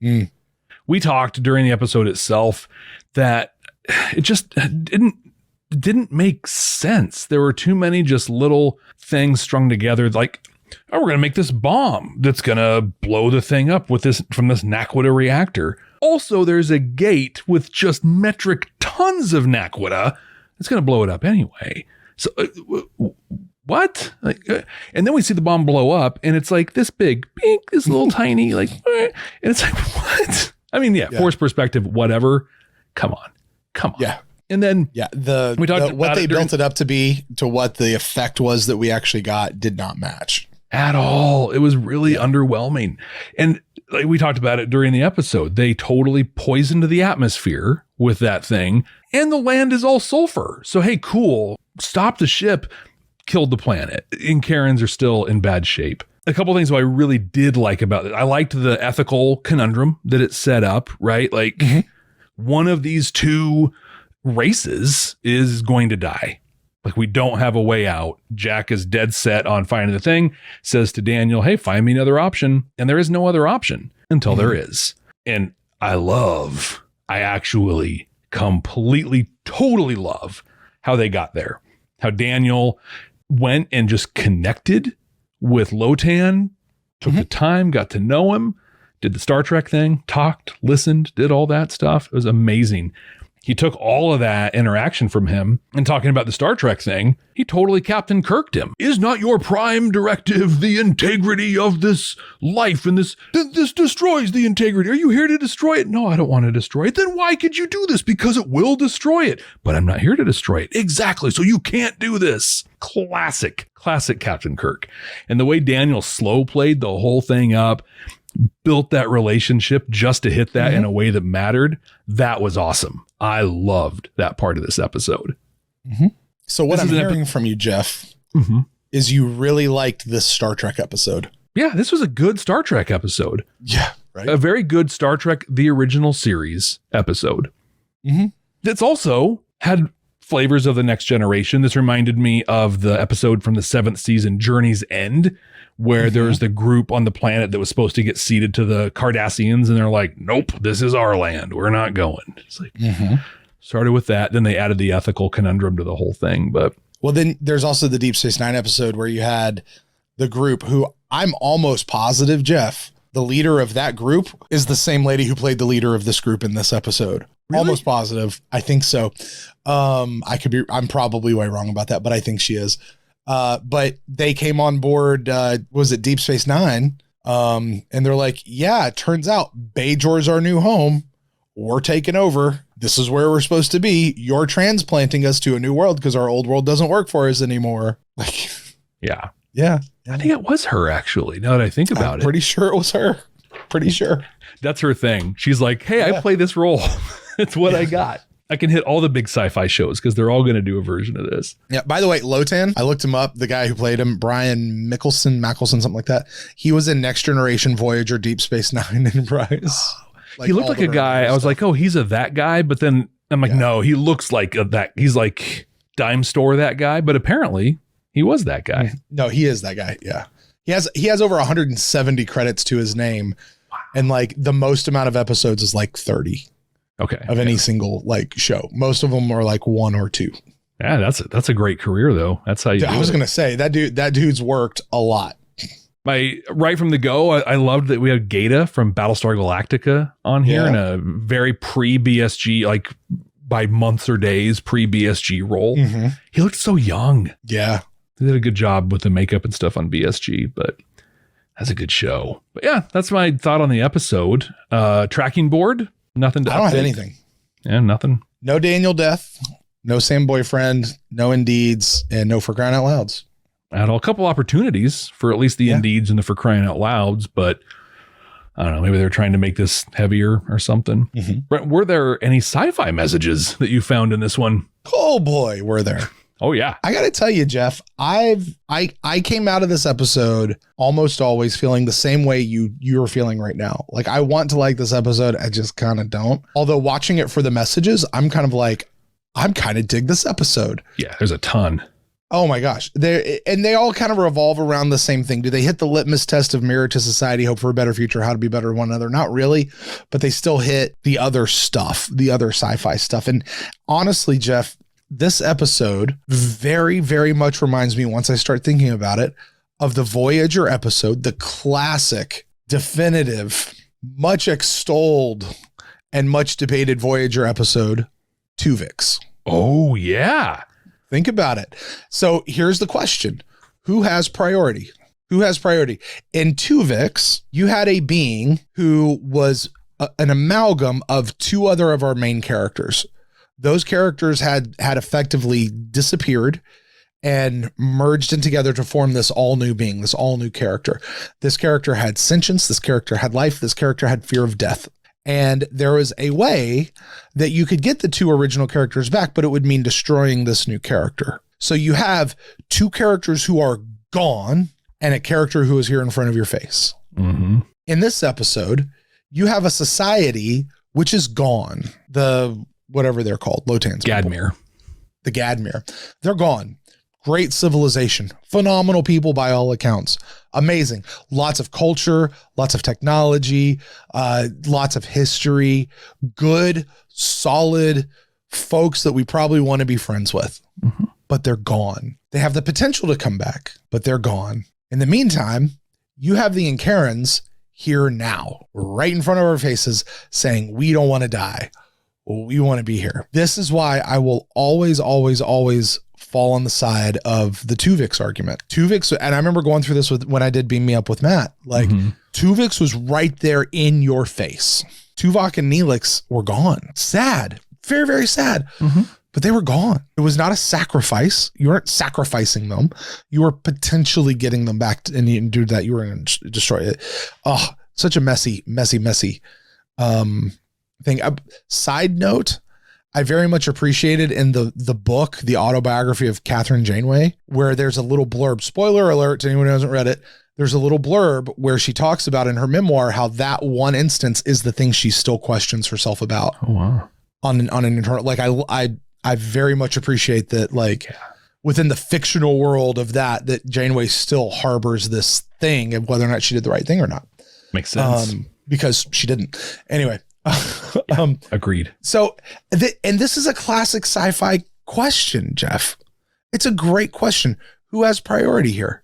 Speaker 1: We talked during the episode itself that it just didn't make sense. There were too many just little things strung together, like, oh, we're going to make this bomb that's going to blow the thing up with this from this Naquita reactor. Also, there's a gate with just metric tons of Naquita that's going to blow it up anyway. So what? And then we see the bomb blow up, and it's like this big, this little tiny, and it's like, what? I mean, force perspective, whatever. Come on.
Speaker 2: Yeah.
Speaker 1: And then
Speaker 2: we talked what they built it up to be to what the effect was that we actually got did not match
Speaker 1: at all. It was really underwhelming. And like we talked about it during the episode, they totally poisoned the atmosphere with that thing, and the land is all sulfur. So, hey, cool. Stop the ship, killed the planet. And Karens are still in bad shape. A couple of things I really did like about it. I liked the ethical conundrum that it set up, right? Like one of these two races is going to die. Like, we don't have a way out. Jack is dead set on finding the thing, says to Daniel, hey, find me another option. And there is no other option until there is. And I actually completely, totally love how they got there. How Daniel went and just connected with Lotan, took the time, got to know him, did the Star Trek thing, talked, listened, did all that stuff. It was amazing. He took all of that interaction from him and talking about the Star Trek thing, he totally Captain Kirk'd him. Is not your prime directive the integrity of this life and this destroys the integrity? Are you here to destroy it? No, I don't want to destroy it. Then why could you do this? Because it will destroy it. But I'm not here to destroy it. Exactly. So you can't do this. Classic Captain Kirk. And the way Daniel slow played the whole thing up, built that relationship just to hit that in a way that mattered. That was awesome. I loved that part of this episode.
Speaker 2: So what I'm hearing from you, Jeff, is you really liked this Star Trek episode.
Speaker 1: Yeah, this was a good Star Trek episode.
Speaker 2: Yeah, right.
Speaker 1: A very good Star Trek, the original series episode. That's also had flavors of the Next Generation. This reminded me of the episode from the 7th season, Journey's End, where there's the group on the planet that was supposed to get ceded to the Cardassians, and they're like, nope, this is our land. We're not going. It's like, started with that. Then they added the ethical conundrum to the whole thing. But
Speaker 2: well, then there's also the Deep Space Nine episode where you had the group who I'm almost positive, Jeff, the leader of that group is the same lady who played the leader of this group in this episode. Really? Almost positive. I think so. I'm probably way wrong about that, but I think she is. But they came on board, was it Deep Space Nine? And they're like, yeah, it turns out Bajor's our new home. We're taking over. This is where we're supposed to be. You're transplanting us to a new world because our old world doesn't work for us anymore. Like,
Speaker 1: yeah.
Speaker 2: I
Speaker 1: think it was her, actually, now that I think about it.
Speaker 2: Pretty sure it was her. Pretty sure.
Speaker 1: That's her thing. She's like, hey, I play this role. It's what I got. I can hit all the big sci-fi shows because they're all going to do a version of this.
Speaker 2: Yeah. By the way, Lotan, I looked him up. The guy who played him, Brian Mickelson, something like that. He was in Next Generation, Voyager, Deep Space Nine, Enterprise.
Speaker 1: He looked like a guy. I was like, oh, he's that guy. But then I'm like, no, he looks like that. He's like dime store that guy. But apparently he was that guy.
Speaker 2: No, he is that guy. Yeah. He has over 170 credits to his name. Wow. And like the most amount of episodes is like 30.
Speaker 1: Okay.
Speaker 2: Of any single like show. Most of them are like 1 or 2.
Speaker 1: Yeah, that's a great career though. That's how you do it.
Speaker 2: I was going to say that dude's worked a lot.
Speaker 1: Right from the go, I loved that we had Gata from Battlestar Galactica on here in a very pre-BSG, like by months or days pre-BSG role. He looked so young.
Speaker 2: Yeah.
Speaker 1: They did a good job with the makeup and stuff on BSG, but that's a good show. But yeah, that's my thought on the episode. Tracking board. Nothing to
Speaker 2: I don't have anything.
Speaker 1: Yeah, nothing.
Speaker 2: No Daniel death, no Sam boyfriend, no Indeeds, and no For Crying Out Louds.
Speaker 1: I had a couple opportunities for at least the Indeeds and the For Crying Out Louds, but I don't know, maybe they're trying to make this heavier or something. Brent, were there any sci-fi messages that you found in this one?
Speaker 2: Oh boy, were there.
Speaker 1: Oh yeah.
Speaker 2: I got to tell you, Jeff, I came out of this episode almost always feeling the same way you're feeling right now. Like, I want to like this episode. I just kind of don't. Although watching it for the messages, I'm kind of like, I'm kind of dig this episode.
Speaker 1: Yeah, there's a ton.
Speaker 2: Oh my gosh. They all kind of revolve around the same thing. Do they hit the litmus test of mirror to society, hope for a better future, how to be better to one another? Not really, but they still hit the other stuff, the other sci-fi stuff. And honestly, Jeff, this episode very, very much reminds me, once I start thinking about it, of the Voyager episode, the classic, definitive, much extolled and much debated Voyager episode, Tuvix.
Speaker 1: Oh yeah.
Speaker 2: Think about it. So here's the question. Who has priority? Who has priority? In Tuvix, you had a being who was an amalgam of two other of our main characters. Those characters had effectively disappeared and merged in together to form this all new being, this all new character. This character had sentience. This character had life. This character had fear of death. And there was a way that you could get the two original characters back, but it would mean destroying this new character. So you have two characters who are gone and a character who is here in front of your face.
Speaker 1: Mm-hmm.
Speaker 2: In this episode, you have a society which is gone. The whatever they're called, Lotan's
Speaker 1: Gadmir.
Speaker 2: The Gadmir. They're gone. Great civilization. Phenomenal people by all accounts. Amazing. Lots of culture, lots of technology, lots of history. Good, solid folks that we probably want to be friends with.
Speaker 1: Mm-hmm.
Speaker 2: But they're gone. They have the potential to come back, but they're gone. In the meantime, you have the Incarans here now, right in front of our faces, saying, we don't want to die. We want to be here. This is why I will always, always, always fall on the side of the Tuvix argument. Tuvix, and I remember going through this when I did Beam Me Up with Matt, like Tuvix was right there in your face. Tuvok and Neelix were gone. Sad. Very, very sad. But they were gone. It was not a sacrifice. You weren't sacrificing them. You were potentially getting them back, and you do that. You were going to destroy it. Oh, such a messy thing. Side note, I very much appreciated in the book, the autobiography of Catherine Janeway, where there's a little blurb, spoiler alert to anyone who hasn't read it. There's a little blurb where she talks about in her memoir how that one instance is the thing she still questions herself about.
Speaker 1: Oh, wow.
Speaker 2: On an internal, like I very much appreciate that, like within the fictional world of that Janeway still harbors this thing of whether or not she did the right thing or not.
Speaker 1: Makes sense.
Speaker 2: Because she didn't. Anyway.
Speaker 1: Agreed.
Speaker 2: So, and this is a classic sci-fi question, Jeff. It's a great question. Who has priority here?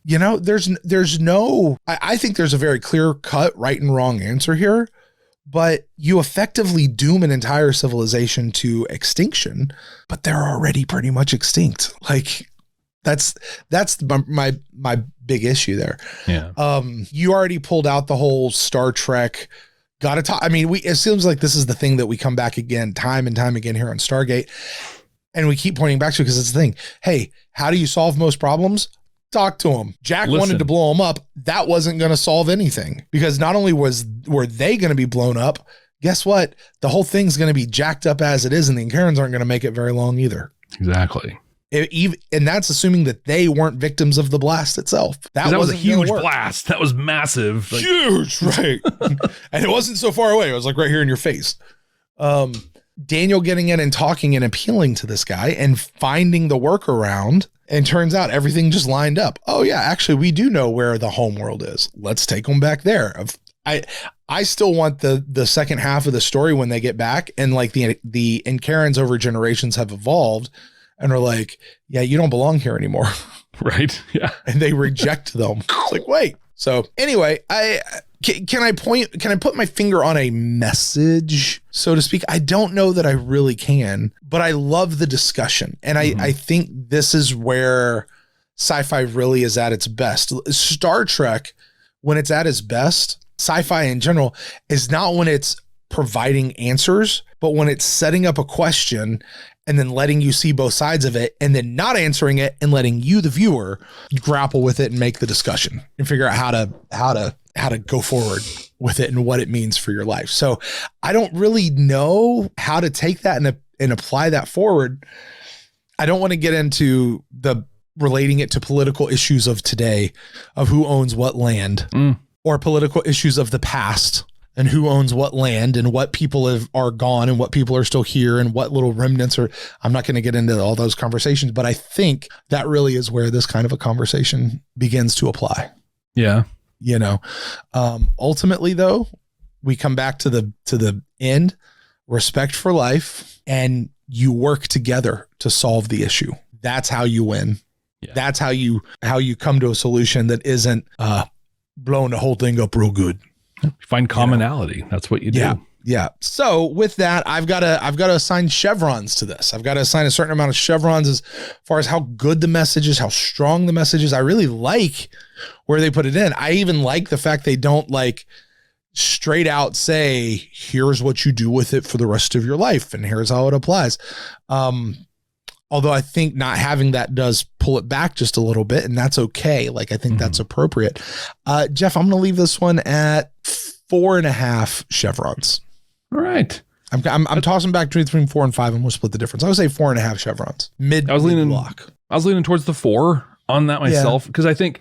Speaker 2: You know, there's no, I think there's a very clear cut right and wrong answer here, but you effectively doom an entire civilization to extinction, but they're already pretty much extinct. Like that's my big issue there.
Speaker 1: Yeah.
Speaker 2: You already pulled out the whole Star Trek. Gotta talk. I mean, it seems like this is the thing that we come back again, time and time again here on Stargate. And we keep pointing back to, because it's the thing. Hey, how do you solve most problems? Talk to them. Jack wanted to blow them up. That wasn't going to solve anything, because not only were they going to be blown up, guess what? The whole thing's going to be jacked up as it is, and the Incarans aren't going to make it very long either.
Speaker 1: Exactly.
Speaker 2: And that's assuming that they weren't victims of the blast itself.
Speaker 1: That was a huge blast. That was massive.
Speaker 2: Like, huge, right? And it wasn't so far away. It was like right here in your face. Daniel getting in and talking and appealing to this guy and finding the workaround. And turns out everything just lined up. Oh yeah, actually we do know where the home world is. Let's take them back there. I still want the second half of the story when they get back and like the Incarans over generations have evolved and are like, yeah, you don't belong here anymore.
Speaker 1: Right. Yeah.
Speaker 2: And they reject them. It's like, wait. So anyway, can I put my finger on a message, so to speak? I don't know that I really can, but I love the discussion. And I think this is where sci-fi really is at its best. Star Trek, when it's at its best, sci-fi in general, is not when it's providing answers, but when it's setting up a question and then letting you see both sides of it and then not answering it and letting you, the viewer, grapple with it and make the discussion and figure out how to go forward with it and what it means for your life. So I don't really know how to take that and apply that forward. I don't want to get into the relating it to political issues of today, of who owns what land, or political issues of the past and who owns what land and what people are gone and what people are still here and what little remnants are. I'm not going to get into all those conversations, but I think that really is where this kind of a conversation begins to apply.
Speaker 1: Yeah.
Speaker 2: You know, ultimately though, we come back to the end, respect for life, and you work together to solve the issue. That's how you win. Yeah. That's how you come to a solution that isn't blowing the whole thing up real good.
Speaker 1: Find commonality. That's what you do.
Speaker 2: Yeah. Yeah. So with that, I've got to assign chevrons to this. I've got to assign a certain amount of chevrons as far as how good the message is, how strong the message is. I really like where they put it in. I even like the fact they don't like straight out say, here's what you do with it for the rest of your life. And here's how it applies. Although I think not having that does pull it back just a little bit, and that's okay. Like, I think that's appropriate. Jeff, I'm going to leave this one at 4.5 chevrons.
Speaker 1: All right.
Speaker 2: I'm tossing back between 4 and 5, and we'll split the difference. I would say 4.5 chevrons.
Speaker 1: I was leaning towards the 4 on that myself, because I think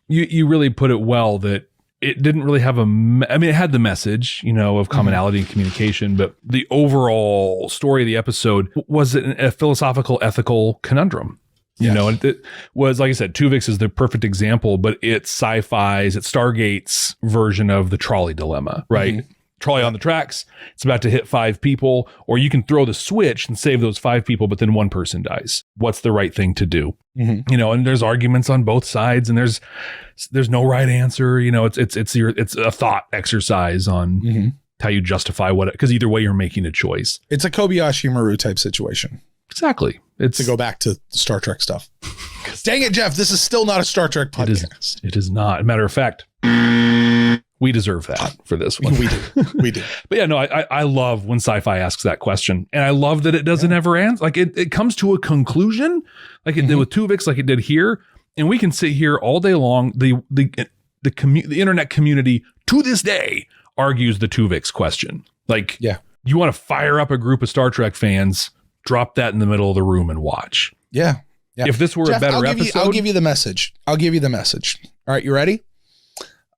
Speaker 1: you really put it well that it didn't really have it had the message, of commonality and communication, but the overall story of the episode was a philosophical, ethical conundrum. And it was, like I said, Tuvix is the perfect example, but it's sci-fi's, it's Stargate's version of the trolley dilemma, right? Mm-hmm. Trolley on the tracks, it's about to hit 5 people, or you can throw the switch and save those 5 people, but then one person dies. What's the right thing to do? Mm-hmm. And there's arguments on both sides, and there's no right answer. It's a thought exercise on how you justify because either way you're making a choice.
Speaker 2: It's a Kobayashi Maru type situation.
Speaker 1: Exactly. It's
Speaker 2: to go back to Star Trek stuff. Dang it, Jeff, this is still not a Star Trek podcast.
Speaker 1: It is not. Matter of fact, we deserve that for this one.
Speaker 2: We do.
Speaker 1: But yeah, no, I love when sci-fi asks that question. And I love that it doesn't ever answer. Like it comes to a conclusion, like it did with Tuvix, like it did here. And we can sit here all day long. The internet community to this day argues the Tuvix question. Like, you want to fire up a group of Star Trek fans, drop that in the middle of the room and watch.
Speaker 2: Yeah.
Speaker 1: If this were
Speaker 2: Jeff,
Speaker 1: a better episode.
Speaker 2: I'll give you the message. All right, you ready?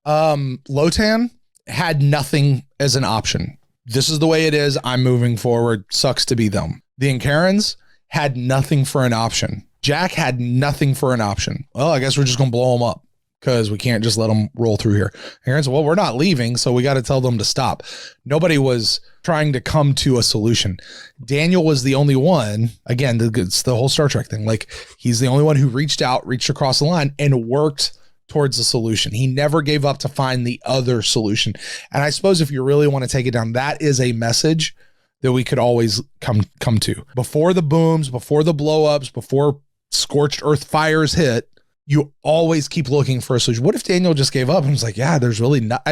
Speaker 2: Lotan had nothing as an option. This is the way it is. I'm moving forward. Sucks to be them. The Incarans had nothing for an option. Jack had nothing for an option. Well, I guess we're just going to blow them up because we can't just let them roll through here. Incarans, well, we're not leaving, so we got to tell them to stop. Nobody was trying to come to a solution. Daniel was the only one. Again, it's the whole Star Trek thing. Like, he's the only one who reached across the line and worked towards the solution. He never gave up to find the other solution. And I suppose if you really want to take it down, that is a message that we could always come to. Before the booms, before the blow-ups, before scorched earth fires hit, you always keep looking for a solution. What if Daniel just gave up and was like, yeah, there's really not.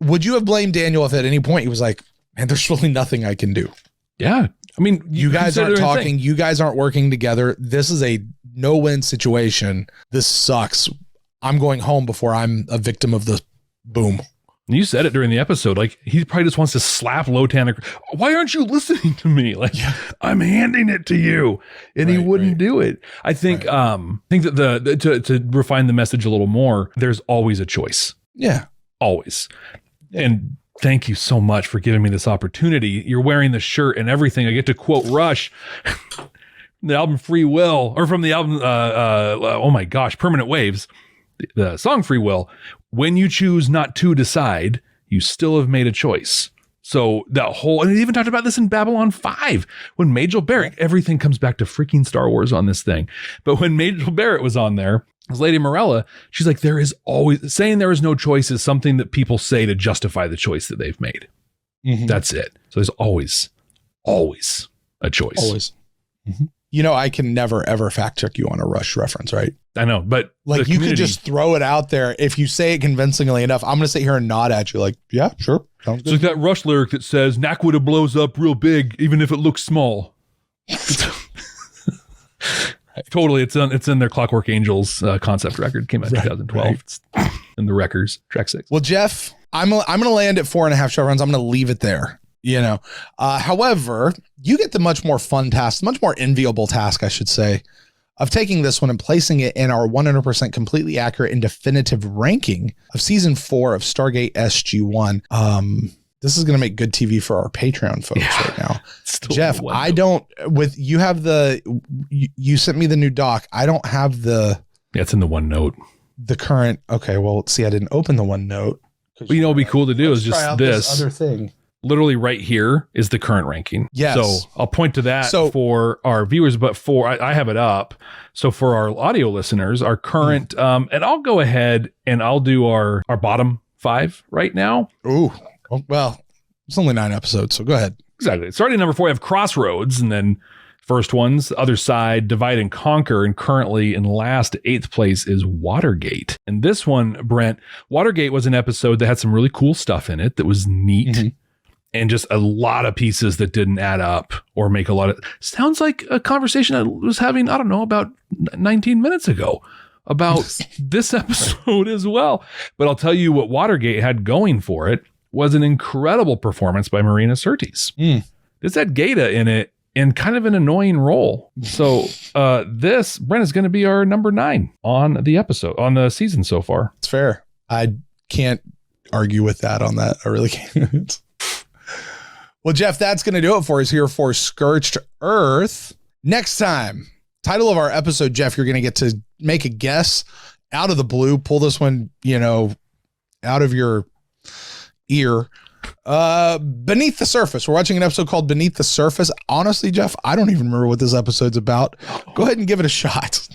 Speaker 2: Would you have blamed Daniel if at any point he was like, man, there's really nothing I can do?
Speaker 1: Yeah. I mean,
Speaker 2: you guys aren't talking. You guys aren't working together. This is a no-win situation. This sucks. I'm going home before I'm a victim of the boom.
Speaker 1: You said it during the episode. Like, he probably just wants to slap Lotan. Why aren't you listening to me? Like, I'm handing it to you. And he wouldn't do it. I think, that to refine the message a little more, there's always a choice.
Speaker 2: Yeah.
Speaker 1: Always. And thank you so much for giving me this opportunity. You're wearing the shirt and everything. I get to quote Rush. The album Free Will, or from the album, oh my gosh, Permanent Waves. The song Free Will, when you choose not to decide, you still have made a choice. So that whole, and it even talked about this in Babylon 5, when Majel Barrett, everything comes back to freaking Star Wars on this thing. But when Majel Barrett was on there, as Lady Morella, she's like, there is always, saying there is no choice is something that people say to justify the choice that they've made. Mm-hmm. That's it. So there's always a choice.
Speaker 2: Always. Mm-hmm. I can never, ever fact check you on a Rush reference, right?
Speaker 1: I know, but
Speaker 2: like you could just throw it out there. If you say it convincingly enough, I'm going to sit here and nod at you like, yeah, sure. Sounds good.
Speaker 1: It's like that Rush lyric that says Nakwita blows up real big, even if it looks small. Totally. It's in their Clockwork Angels concept record. Came out in 2012. Right. It's in the Wreckers, track 6.
Speaker 2: Well, Jeff, I'm going to land at 4.5 chevrons. I'm going to leave it there. However, you get the much more fun task, much more enviable task, I should say, of taking this one and placing it in our 100% completely accurate and definitive ranking of season 4 of Stargate SG1. This is going to make good TV for our Patreon folks right now. Jeff, I don't, you sent me the new doc. I don't have
Speaker 1: it's in the OneNote.
Speaker 2: The current. Okay. Well, see, I didn't open the OneNote.
Speaker 1: Well, it'd be cool to do is just this
Speaker 2: other thing.
Speaker 1: Literally right here is the current ranking.
Speaker 2: Yes.
Speaker 1: So I'll point to that for our viewers, but I have it up. So for our audio listeners, our current, and I'll go ahead and I'll do our bottom 5 right now.
Speaker 2: Ooh. Well, it's only 9 episodes, so go ahead.
Speaker 1: Exactly. Starting number 4, I have Crossroads, and then first ones, Other Side, Divide and Conquer, and currently in last 8th place is Watergate. And this one, Brent, Watergate was an episode that had some really cool stuff in it that was neat. And just a lot of pieces that didn't add up or make a lot of, sounds like a conversation I was having, I don't know, about 19 minutes ago about this episode as well. But I'll tell you what Watergate had going for it was an incredible performance by Marina Sirtis. This had Gaeta in it in kind of an annoying role. So this, Brent, is going to be our number 9 on the episode, on the season so far.
Speaker 2: It's fair. I can't argue with that on that. I really can't. Well, Jeff, that's going to do it for us here for Scorched Earth. Next time, title of our episode, Jeff, you're going to get to make a guess out of the blue. Pull this one, out of your ear. Beneath the Surface. We're watching an episode called Beneath the Surface. Honestly, Jeff, I don't even remember what this episode's about. Go ahead and give it a shot.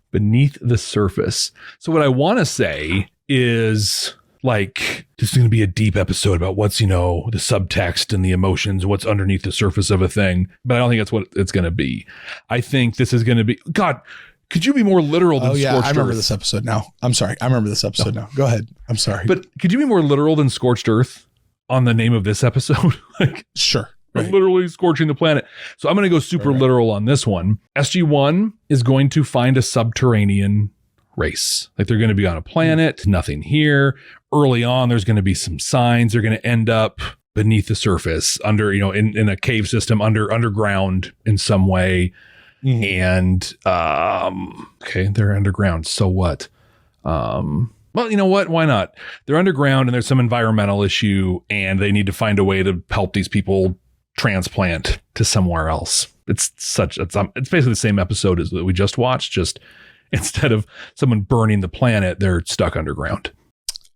Speaker 1: Beneath the Surface. So what I want to say is, like, this is going to be a deep episode about what's, the subtext and the emotions, what's underneath the surface of a thing. But I don't think that's what it's going to be. I think this is going to be, God, could you be more literal than Scorched Earth?
Speaker 2: I remember this episode now. I'm sorry. I remember this episode now. Go ahead. I'm sorry.
Speaker 1: But could you be more literal than Scorched Earth on the name of this episode?
Speaker 2: Sure.
Speaker 1: Right. Literally scorching the planet. So I'm going to go super literal on this one. SG1 is going to find a subterranean race. Like, they're going to be on a planet, nothing here. Early on, there's going to be some signs. They're going to end up beneath the surface, under, in a cave system, underground in some way. And, okay, they're underground. So what? Well, you know what? Why not? They're underground and there's some environmental issue and they need to find a way to help these people transplant to somewhere else. It's basically the same episode as that we just watched, just instead of someone burning the planet, they're stuck underground.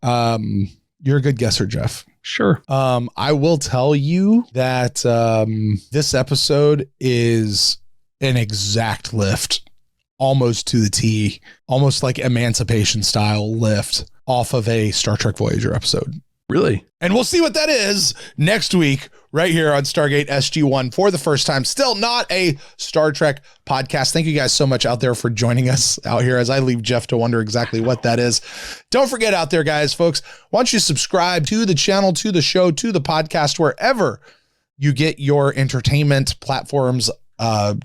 Speaker 2: You're a good guesser, Jeff.
Speaker 1: Sure.
Speaker 2: I will tell you that this episode is an exact lift, almost to the T, almost like Emancipation style lift off of a Star Trek Voyager episode.
Speaker 1: Really?
Speaker 2: And we'll see what that is next week, right here on Stargate SG1 for the first time. Still not a Star Trek podcast. Thank you guys so much out there for joining us out here as I leave Jeff to wonder exactly what that is. Don't forget out there, guys, folks, why don't you subscribe to the channel, to the show, to the podcast, wherever you get your entertainment platforms,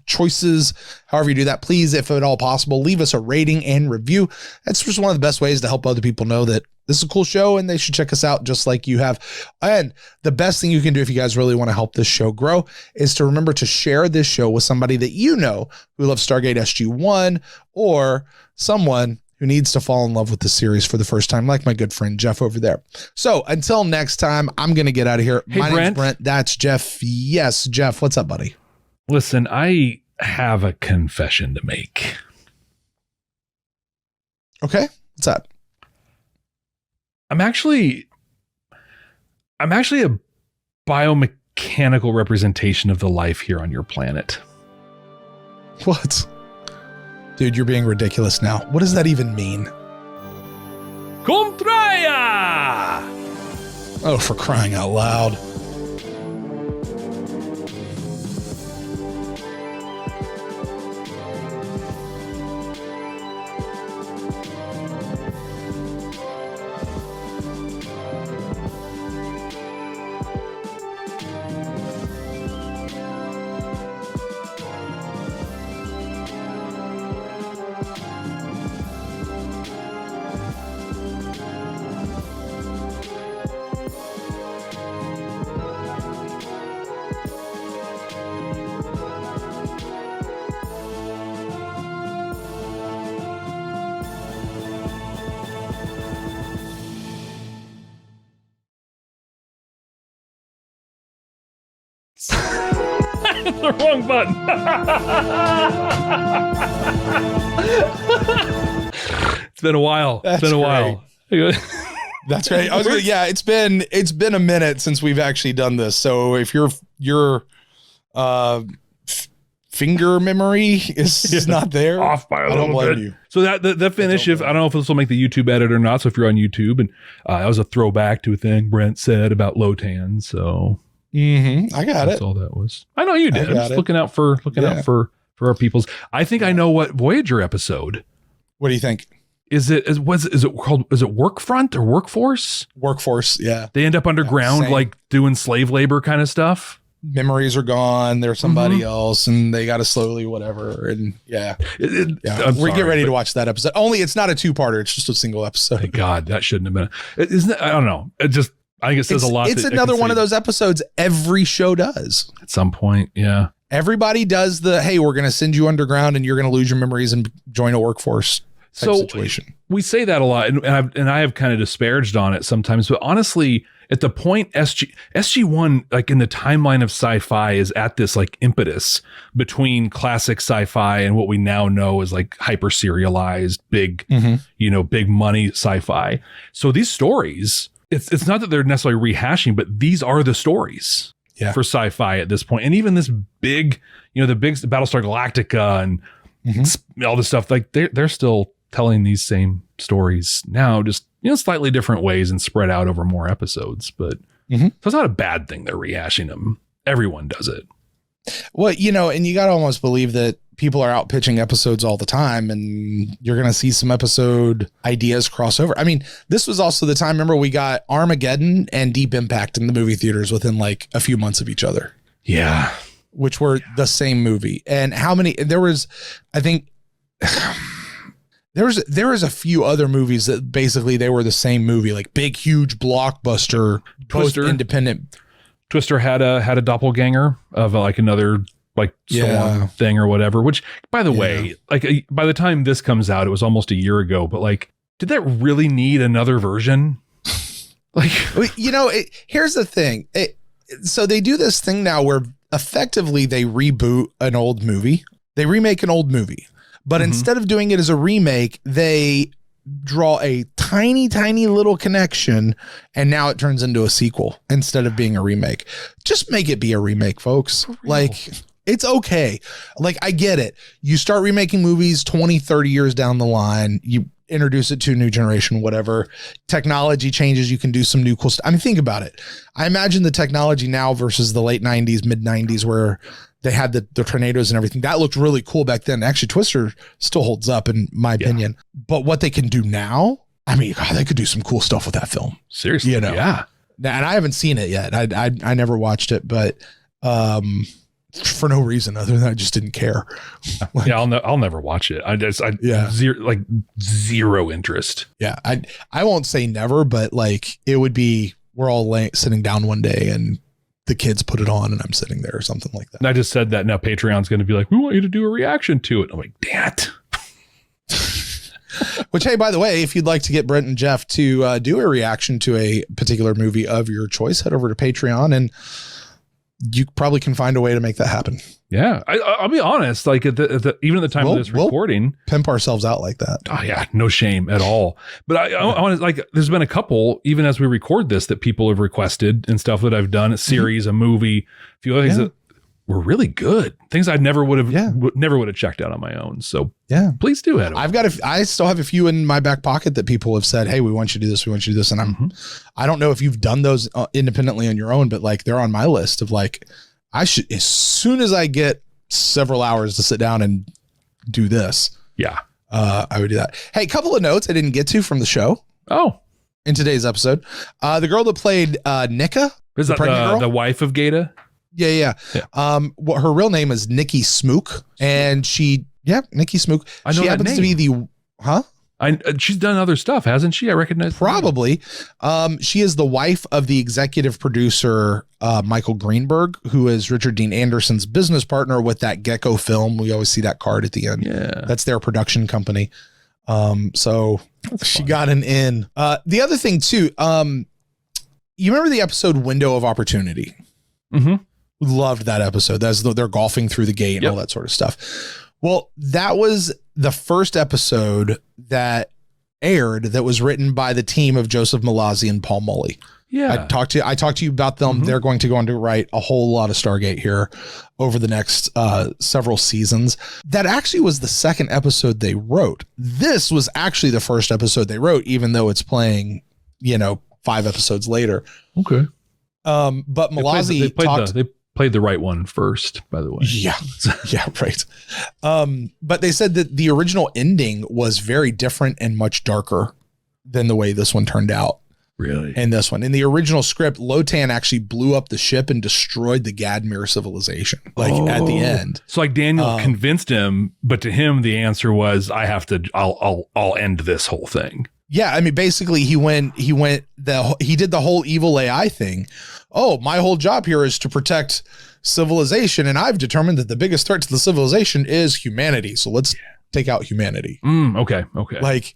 Speaker 2: choices, however you do that. Please, if at all possible, leave us a rating and review. That's just one of the best ways to help other people know that this is a cool show and they should check us out just like you have. And the best thing you can do if you guys really want to help this show grow is to remember to share this show with somebody that you know who loves Stargate SG1 or someone who needs to fall in love with the series for the first time, like my good friend Jeff over there. So until next time, I'm going to get out of here.
Speaker 1: Hey,
Speaker 2: my
Speaker 1: Brent.
Speaker 2: name's Brent. That's Jeff. Yes, Jeff. What's up, buddy?
Speaker 1: Listen, I have a confession to make.
Speaker 2: Okay. What's that?
Speaker 1: I'm actually a biomechanical representation of the life here on your planet.
Speaker 2: What? Dude, you're being ridiculous now. What does that even mean?
Speaker 1: Contraya!
Speaker 2: Oh, for crying out loud.
Speaker 1: The wrong button. It's been a while.
Speaker 2: That's
Speaker 1: it's been a while.
Speaker 2: That's right. It's been a minute since we've actually done this. So if your finger memory is not there,
Speaker 1: off by a
Speaker 2: I don't
Speaker 1: little
Speaker 2: blame
Speaker 1: bit.
Speaker 2: you.
Speaker 1: So that finish, I don't know if this will make the YouTube edit or not. So if you're on YouTube, and that was a throwback to a thing Brent said about Lotan. So
Speaker 2: I got
Speaker 1: that's
Speaker 2: it.
Speaker 1: all that was. I know you did.
Speaker 2: I got
Speaker 1: Just
Speaker 2: it.
Speaker 1: looking out for our peoples. I think I know what Voyager episode.
Speaker 2: What do you think?
Speaker 1: Is it Workfront or Workforce?
Speaker 2: Workforce, yeah.
Speaker 1: They end up underground,
Speaker 2: same.
Speaker 1: like doing slave labor kind of stuff.
Speaker 2: Memories are gone. They're somebody else, and they got to slowly whatever. And we get ready to watch that episode. Only it's not a two-parter; it's just a single episode.
Speaker 1: Thank God, that shouldn't have been. Isn't it? I don't know. I think it says a lot.
Speaker 2: It's another one of those episodes every show does
Speaker 1: at some point. Yeah,
Speaker 2: everybody does the hey, we're going to send you underground, and you're going to lose your memories and join a workforce. Situation.
Speaker 1: We say that a lot, and I have kind of disparaged on it sometimes, but honestly, at the point SG1, like in the timeline of sci-fi, is at this like impetus between classic sci-fi and what we now know is like hyper serialized, big money sci-fi. So these stories, it's not that they're necessarily rehashing, but these are the stories for sci-fi at this point. And even this big, the big Battlestar Galactica and all this stuff, like they're still telling these same stories now, just slightly different ways and spread out over more episodes. But so it's not a bad thing they're rehashing them. Everyone does it.
Speaker 2: Well, and you got to almost believe that people are out pitching episodes all the time, and you're going to see some episode ideas cross over. I mean, this was also the time, remember, we got Armageddon and Deep Impact in the movie theaters within like a few months of each other.
Speaker 1: Yeah.
Speaker 2: Which were the same movie. And there was a few other movies that basically they were the same movie, like big, huge blockbuster,
Speaker 1: Twister,
Speaker 2: both independent.
Speaker 1: Twister had a doppelganger of like another like storm thing or whatever, which by the way, like by the time this comes out, it was almost a year ago, but like, did that really need another version? Like,
Speaker 2: here's the thing. So they do this thing now where effectively they reboot an old movie. They remake an old movie. But instead of doing it as a remake, they draw a tiny, tiny little connection, and now it turns into a sequel instead of being a remake. Just make it be a remake, folks. Like, it's okay. Like, I get it. You start remaking movies 20, 30 years down the line, you introduce it to a new generation, whatever. Technology changes. You can do some new cool stuff. I mean, think about it. I imagine the technology now versus the late 90s, mid 90s, where they had the tornadoes and everything. That looked really cool back then. Actually, Twister still holds up in my opinion. But what they can do now, I mean, God, they could do some cool stuff with that film.
Speaker 1: Seriously.
Speaker 2: Yeah. And I haven't seen it yet. I never watched it, but for no reason other than I just didn't care.
Speaker 1: Like, I'll never watch it. Zero interest.
Speaker 2: Yeah. I won't say never, but like it would be, we're all sitting down one day and the kids put it on and I'm sitting there or something like that.
Speaker 1: And I just said that now Patreon's going to be like, we want you to do a reaction to it. I'm like, damn it.
Speaker 2: Which, hey, by the way, if you'd like to get Brent and Jeff to do a reaction to a particular movie of your choice, head over to Patreon and you probably can find a way to make that happen.
Speaker 1: Yeah. I'll be honest. Like even at the time of this recording,
Speaker 2: pimp ourselves out like that.
Speaker 1: Oh yeah. No shame at all. But I want to, like, there's been a couple, even as we record this, that people have requested and stuff that I've done, a series, a movie, a few other things that were really good. Things I never would have checked out on my own. So please do head over.
Speaker 2: I still have a few in my back pocket that people have said, hey, we want you to do this. We want you to do this. And I don't know if you've done those independently on your own, but like they're on my list of like, I should, as soon as I get several hours to sit down and do this.
Speaker 1: Yeah.
Speaker 2: I would do that. Hey, a couple of notes I didn't get to from the show.
Speaker 1: Oh,
Speaker 2: in today's episode, the girl that played Nika,
Speaker 1: is that the wife of Gata?
Speaker 2: Yeah. What her real name is Nikki Smook, and Nikki Smook.
Speaker 1: I know
Speaker 2: she
Speaker 1: that
Speaker 2: happens
Speaker 1: name.
Speaker 2: to be the
Speaker 1: she's done other stuff, hasn't she? I recognize
Speaker 2: probably. She is the wife of the executive producer Michael Greenberg, who is Richard Dean Anderson's business partner with that Gecko film. We always see that card at the end.
Speaker 1: Yeah,
Speaker 2: that's their production company. So she got an in. The other thing too, you remember the episode Window of Opportunity?
Speaker 1: Mm-hmm.
Speaker 2: Loved that episode. That's they're golfing through the gate and all that sort of stuff. Well, that was the first episode that aired that was written by the team of Joseph Malazzi and Paul Mully.
Speaker 1: Yeah.
Speaker 2: I talked to you about them. They're going to go on to write a whole lot of Stargate here over the next several seasons. That actually was the second episode they wrote. This was actually the first episode they wrote, even though it's playing, 5 episodes later.
Speaker 1: Okay.
Speaker 2: But Malazzi
Speaker 1: they played the right one first, by the way.
Speaker 2: Yeah. Yeah, right. But they said that the original ending was very different and much darker than the way this one turned out.
Speaker 1: Really?
Speaker 2: And this one. In the original script, Lotan actually blew up the ship and destroyed the Gadmir civilization, at the end.
Speaker 1: So like Daniel convinced him, but to him, the answer was, I'll end this whole thing.
Speaker 2: Yeah. I mean, basically he did the whole evil AI thing. Oh, my whole job here is to protect civilization. And I've determined that the biggest threat to the civilization is humanity. So let's take out humanity.
Speaker 1: Okay.
Speaker 2: Like,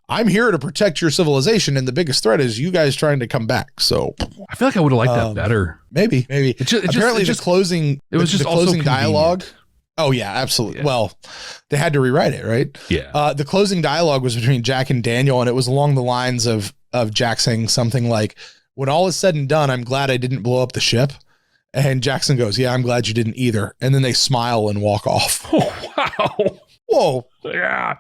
Speaker 2: I'm here to protect your civilization, and the biggest threat is you guys trying to come back. So
Speaker 1: I feel like I would have liked that better.
Speaker 2: Maybe. Apparently, the closing dialogue. Oh yeah, absolutely. Yeah. Well, they had to rewrite it, right?
Speaker 1: Yeah.
Speaker 2: The closing dialogue was between Jack and Daniel, and it was along the lines of Jack saying something like, "When all is said and done, I'm glad I didn't blow up the ship." And Jackson goes, "Yeah, I'm glad you didn't either." And then they smile and walk off.
Speaker 1: Oh wow.
Speaker 2: Whoa.
Speaker 1: Yeah.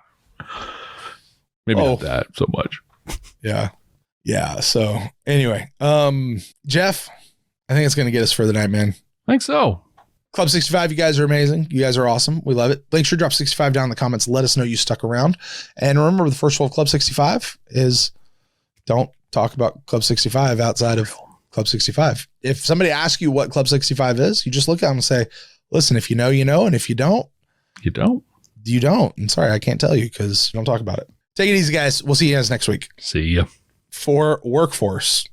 Speaker 1: Maybe not that so much.
Speaker 2: Yeah. Yeah. So anyway, Jeff, I think it's going to get us for the night, man.
Speaker 1: I think so.
Speaker 2: Club 65, you guys are amazing. You guys are awesome. We love it. Make sure to drop 65 down in the comments. Let us know you stuck around. And remember, the first rule of Club 65 is don't talk about Club 65 outside of Club 65. If somebody asks you what Club 65 is, you just look at them and say, listen, if you know, you know. And if you don't,
Speaker 1: you don't.
Speaker 2: You don't. And sorry, I can't tell you because you don't talk about it. Take it easy, guys. We'll see you guys next week.
Speaker 1: See ya.
Speaker 2: For Workforce.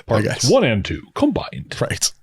Speaker 2: Bye, guys.
Speaker 1: 1 and 2 combined.
Speaker 2: Right.